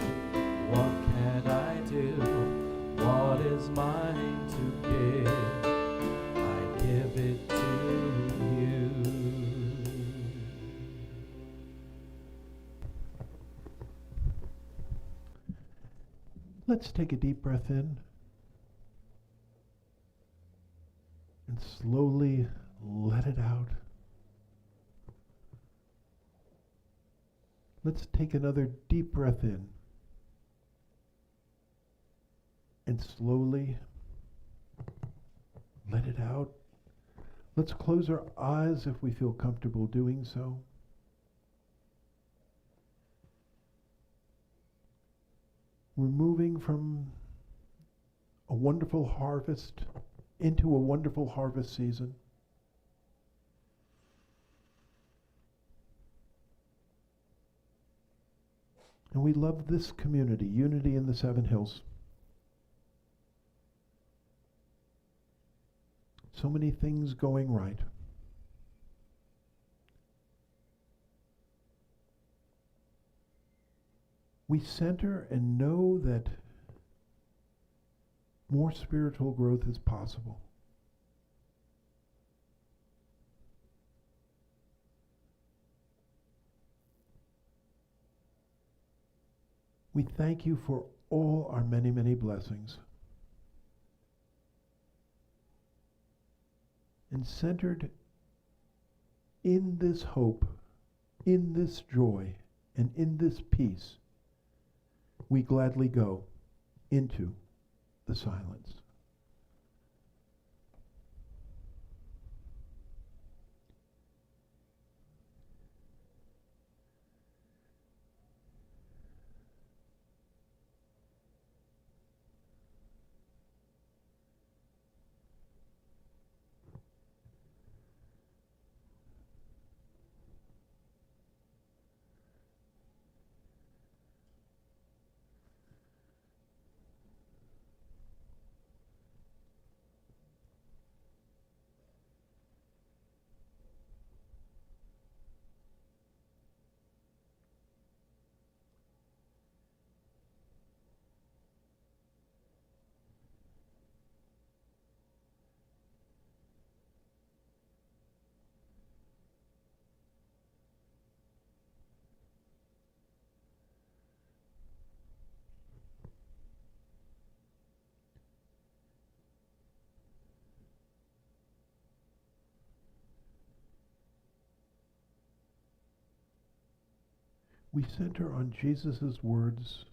what can I do? What is mine to give? I give it to you. Let's take a deep breath in and slowly let it out. Let's take another deep breath in and slowly let it out. Let's close our eyes if we feel comfortable doing so. We're moving from a wonderful harvest into a wonderful harvest season. And we love this community, Unity in the Seven Hills. So many things going right. We center and know that more spiritual growth is possible. We thank you for all our many, many blessings. And centered in this hope, in this joy, and in this peace, we gladly go into the silence. We center on Jesus' words,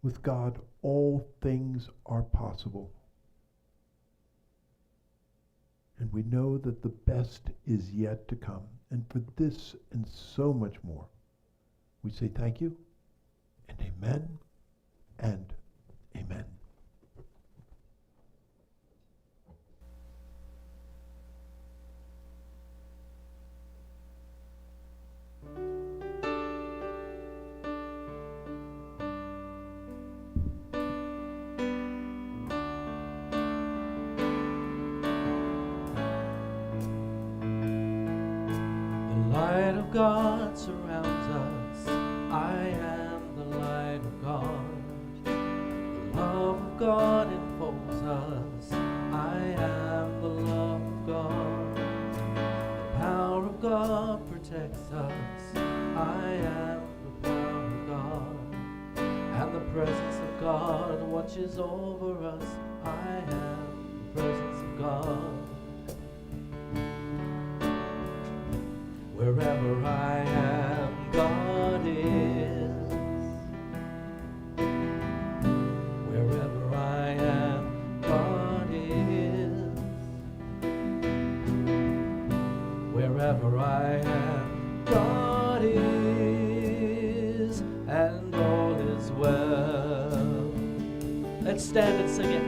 with God all things are possible. And we know that the best is yet to come. And for this and so much more, we say thank you, and amen, and amen. Light of God surrounds us. I am the light of God. The love of God enfolds us. I am the love of God. The power of God protects us. I am the power of God. And the presence of God watches over us. I am the presence of God. Wherever I am, God is. Wherever I am, God is. Wherever I am, God is, and all is well. Let's stand and sing it.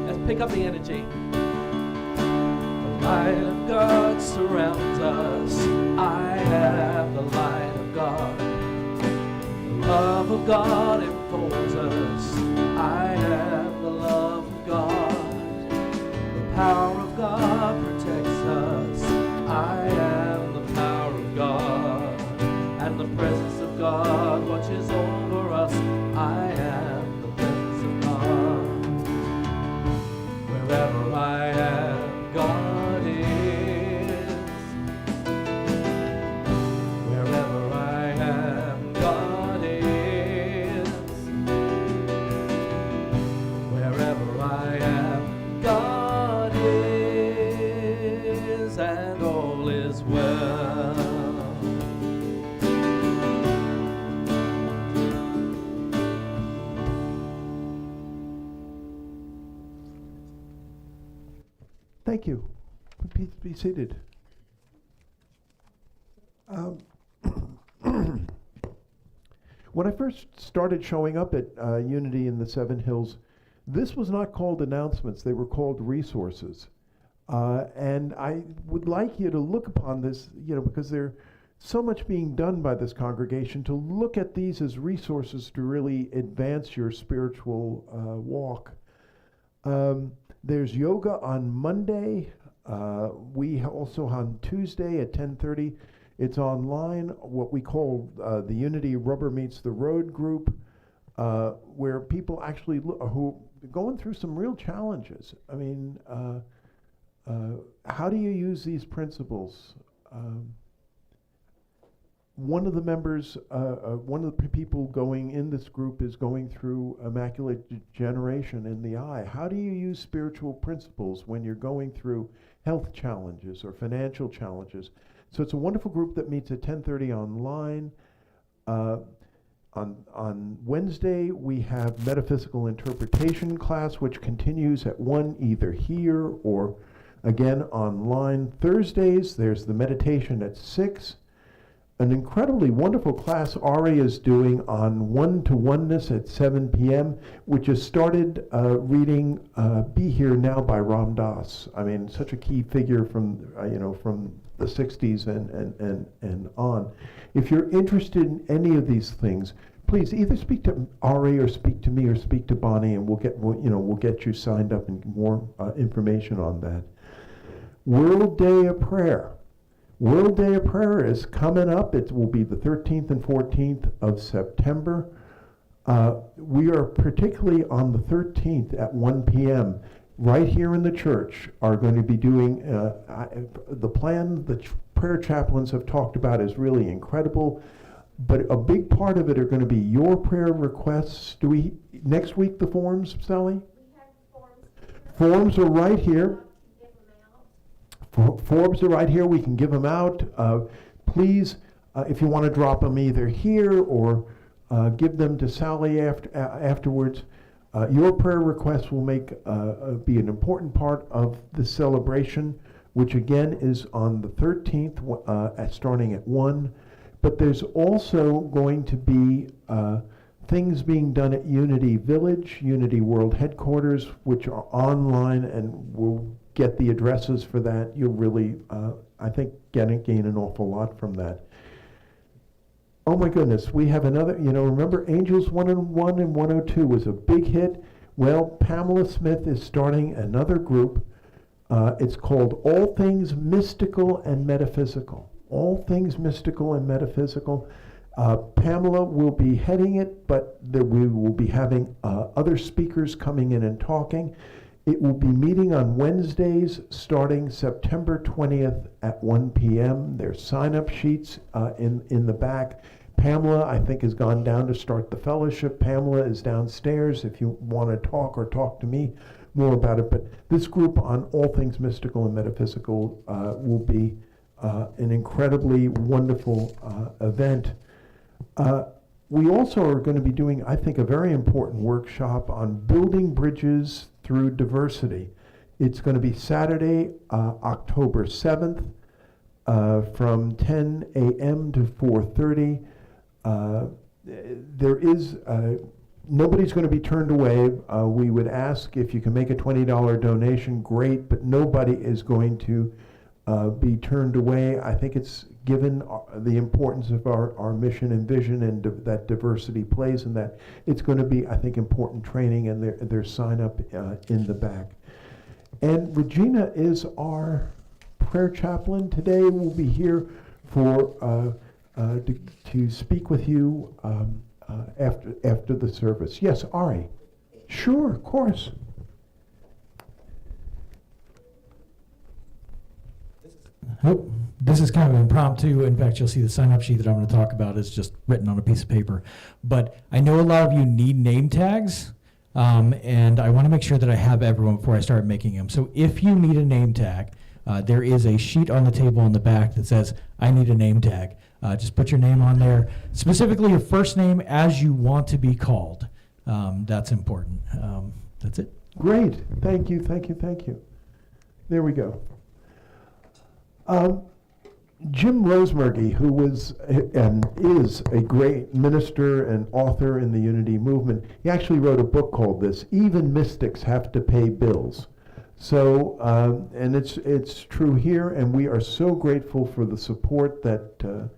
Let's pick up the energy. The light of God surrounds us. I am the light of God. The love of God enfolds us. I am the love of God. The power of God protects us. I am the power of God. And the presence of God watches over us. I am the presence of God. Wherever I am, God is. And all is well. Thank you. Please be seated. When I first started showing up at Unity in the Seven Hills, this was not called announcements, they were called resources. And I would like you to look upon this, because there's so much being done by this congregation, to look at these as resources to really advance your spiritual walk. There's yoga on Monday. We also on Tuesday at 10:30. It's online, what we call the Unity Rubber Meets the Road group, where people actually who are going through some real challenges. I mean, how do you use these principles? One of the members, one of the people going in this group is going through macular degeneration in the eye. How do you use spiritual principles when you're going through health challenges or financial challenges? So it's a wonderful group that meets at 10:30 online. Uh, on Wednesday, we have metaphysical interpretation class, which continues at 1, either here or again online. Thursdays, there's the meditation at 6. An incredibly wonderful class Ari is doing on one-to-oneness at 7 p.m., which has started reading Be Here Now by Ram Dass. I mean, such a key figure from from the 60s and on. If you're interested in any of these things, please either speak to Ari or speak to me or speak to Bonnie, and we'll get you signed up and more information on that. World Day of Prayer. World Day of Prayer is coming up. It will be the 13th and 14th of September. We are particularly on the 13th at 1 p.m. right here in the church are going to be doing the plan the prayer chaplains have talked about is really incredible, but a big part of it are going to be your prayer requests. Do we next week the forms, Sally? We have forms. Forms are right here. Give them out. Forms are right here. We can give them out. Please, if you want to drop them either here or give them to Sally afterwards. Your prayer requests will be an important part of the celebration, which again is on the 13th, starting at 1. But there's also going to be things being done at Unity Village, Unity World Headquarters, which are online, and we'll get the addresses for that. You'll really, I think, gain an awful lot from that. Oh my goodness, we have another, remember Angels 101 and 102 was a big hit? Well, Pamela Smith is starting another group. It's called All Things Mystical and Metaphysical. All Things Mystical and Metaphysical. Pamela will be heading it, but we will be having other speakers coming in and talking. It will be meeting on Wednesdays starting September 20th at 1 p.m. There's sign-up sheets in the back. Pamela, I think, has gone down to start the fellowship. Pamela is downstairs if you want to talk or talk to me more about it. But this group on All Things Mystical and Metaphysical will be an incredibly wonderful event. We also are going to be doing, I think, a very important workshop on building bridges through diversity. It's going to be Saturday, October 7th, from 10 a.m. to 4:30. There is, nobody's going to be turned away. We would ask if you can make a $20 donation, great, but nobody is going to be turned away. I think it's given the importance of our mission and vision and that diversity plays in that. It's going to be, I think, important training, and their sign up in the back. And Regina is our prayer chaplain today. We'll be here for to speak with you after the service. Yes, Ari. Sure, of course. Oh, this is kind of impromptu. In fact, you'll see the sign-up sheet that I'm going to talk about is just written on a piece of paper. But I know a lot of you need name tags, and I want to make sure that I have everyone before I start making them. So if you need a name tag, there is a sheet on the table in the back that says, I need a name tag. Just put your name on there, specifically your first name as you want to be called. That's important. That's it. Great. Thank you, thank you, thank you. There we go. Jim Rosemergy, who was and is a great minister and author in the Unity movement, he actually wrote a book called this, Even Mystics Have to Pay Bills. So, and it's true here, and we are so grateful for the support that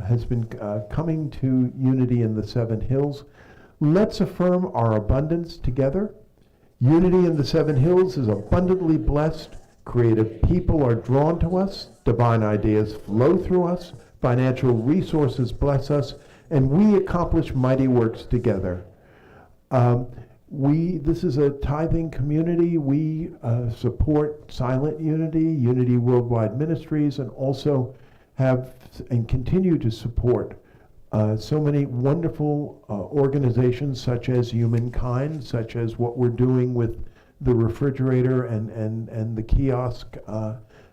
has been coming to Unity in the Seven Hills. Let's affirm our abundance together. Unity in the Seven Hills is abundantly blessed. Creative people are drawn to us, divine ideas flow through us, financial resources bless us, and we accomplish mighty works together. This is a tithing community. We support Silent Unity, Unity Worldwide Ministries, and also have and continue to support so many wonderful organizations such as Humankind, such as what we're doing with the refrigerator and the kiosk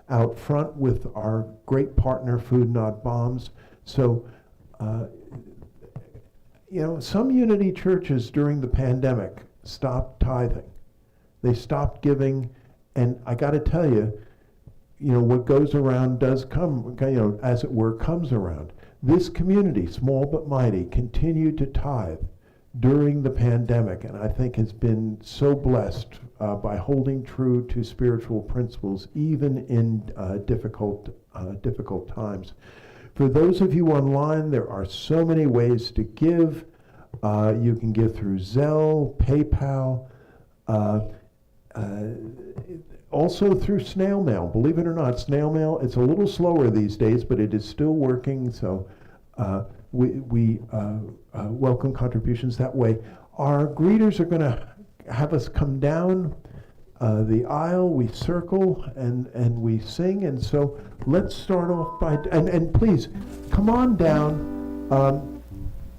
out front with our great partner, Food Not Bombs. So, some Unity churches during the pandemic stopped tithing. They stopped giving, and I got to tell you, what goes around does come, as it were, comes around. This community, small but mighty, continued to tithe during the pandemic, and I think has been so blessed by holding true to spiritual principles, even in difficult times. For those of you online, there are so many ways to give. You can give through Zelle, PayPal, also through snail mail. Believe it or not, snail mail, it's a little slower these days, but it is still working, so we welcome contributions that way. Our greeters are going to have us come down the aisle, we circle, and we sing, and so let's start off by, and please, come on down.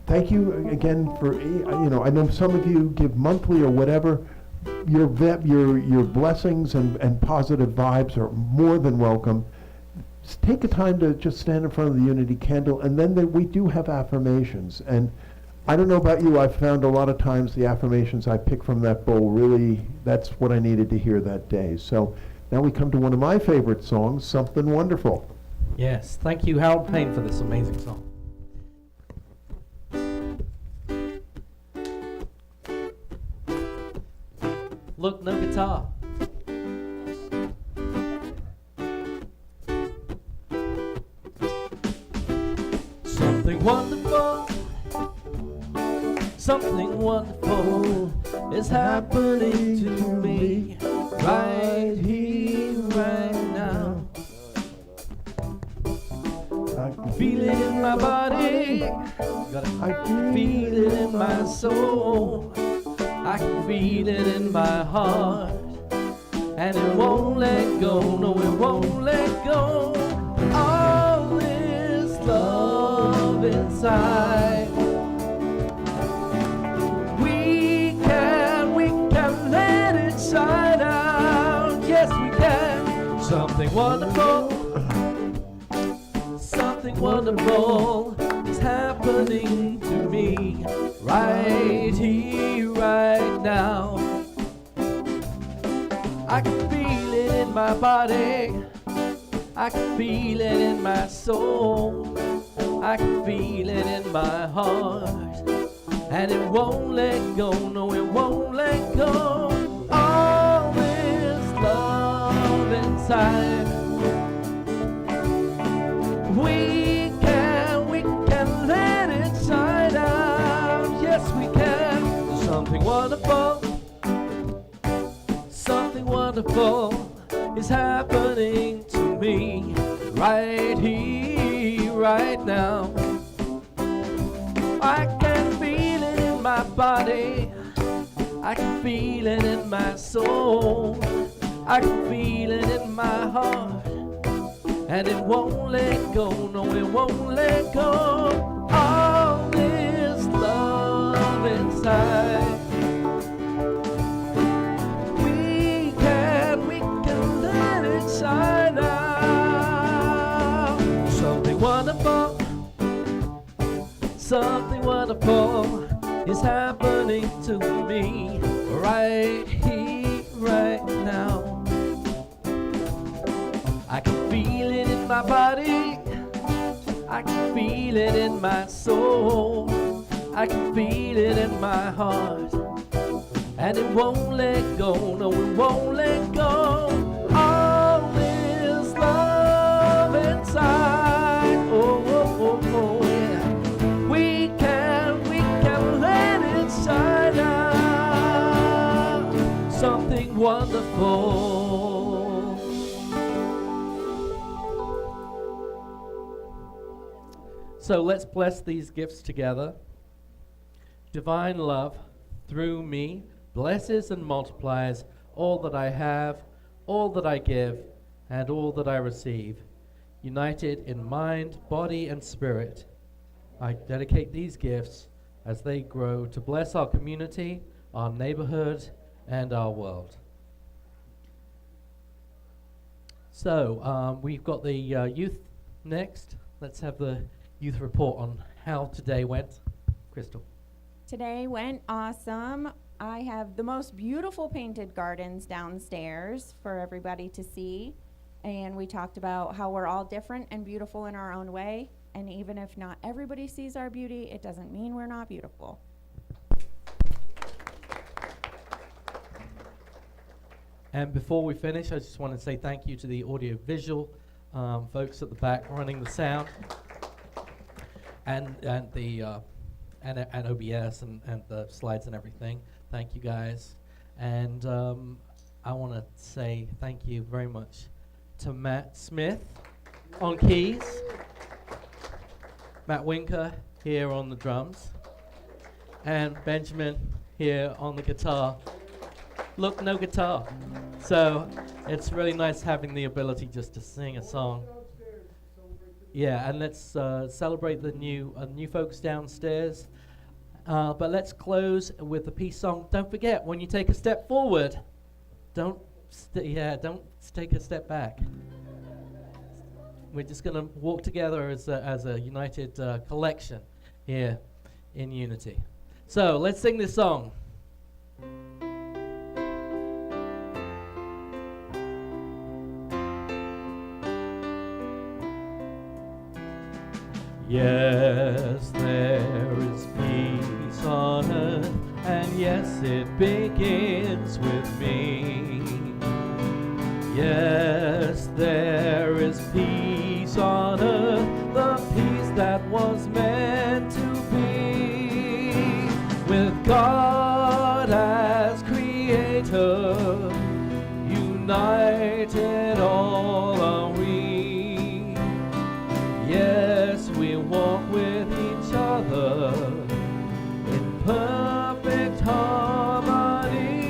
Thank you again for, I know some of you give monthly or whatever. Your blessings and positive vibes are more than welcome. Just take a time to just stand in front of the Unity candle, and then we do have affirmations. And I don't know about you, I've found a lot of times the affirmations I pick from that bowl really, that's what I needed to hear that day. So now we come to one of my favorite songs, Something Wonderful. Yes, thank you, Harold Payne, for this amazing song. Look, no guitar. Something wonderful, something wonderful is happening to me right here, right now. I can Feel it in my body, I can feel it in my soul. I can feel it in my heart, and it won't let go, no, it won't let go. All this love inside. We can let it shine out. Yes, we can. Something wonderful, something wonderful is happening to me right here, right now. I can feel it in my body, I can feel it in my soul, I can feel it in my heart, and it won't let go, no, it won't let go. All this love inside. We can let it shine out. Yes, we can. Something wonderful, something wonderful is happening to me right here, right now. I can feel it in my body, I can feel it in my soul, I can feel it in my heart, and it won't let go, no, it won't let go. All this love inside. We can let it shine out. Something wonderful, something wonderful is happening to me right here, right now. I can feel it in my body, I can feel it in my soul, I can feel it in my heart, and it won't let go, no, it won't let go. All this love inside. Oh, oh, oh, oh, yeah. We can let it shine out. Something wonderful. So let's bless these gifts together. Divine love through me blesses and multiplies all that I have, all that I give, and all that I receive. United in mind, body, and spirit, I dedicate these gifts as they grow to bless our community, our neighborhood, and our world. So we've got the youth next. Let's have the youth report on how today went. Crystal. Today went awesome. I have the most beautiful painted gardens downstairs for everybody to see. And we talked about how we're all different and beautiful in our own way. And even if not everybody sees our beauty, it doesn't mean we're not beautiful. And before we finish, I just want to say thank you to the audio-visual folks at the back running the sound, and the and OBS and the slides and everything. Thank you guys, and I want to say thank you very much to Matt Smith on keys, Matt Winker here on the drums, and Benjamin here on the guitar. Look, no guitar. So it's really nice having the ability just to sing a song. Yeah, and let's celebrate the new folks downstairs. But let's close with the peace song. Don't forget, when you take a step forward, don't take a step back. We're just going to walk together as a united collection here in unity. So let's sing this song. Yes, there is peace on earth, and yes, it begins with me. Yes, there is peace on earth, the peace that was meant to be. With God as creator, united all are we. Yes, we walk with each other in perfect harmony.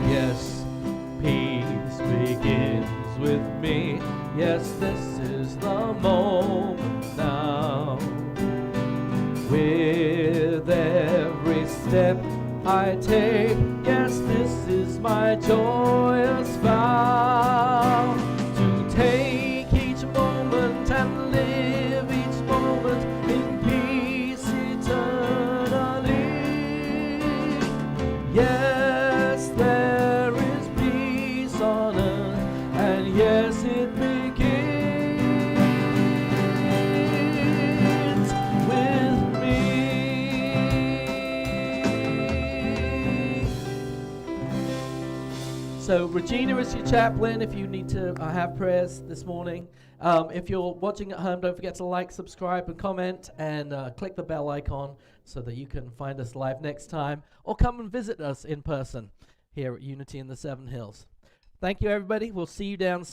Yes, peace begins with me. Yes, this is the moment now. With every step I take, yes, this is my joyous vow. To take each moment and live each moment in peace eternally. Yes, there is peace on earth, and yes, it begins with me. So Regina is your chaplain if you need to have prayers this morning. If you're watching at home, don't forget to like, subscribe, and comment, and click the bell icon so that you can find us live next time, or come and visit us in person here at Unity in the Seven Hills. Thank you, everybody. We'll see you downstairs.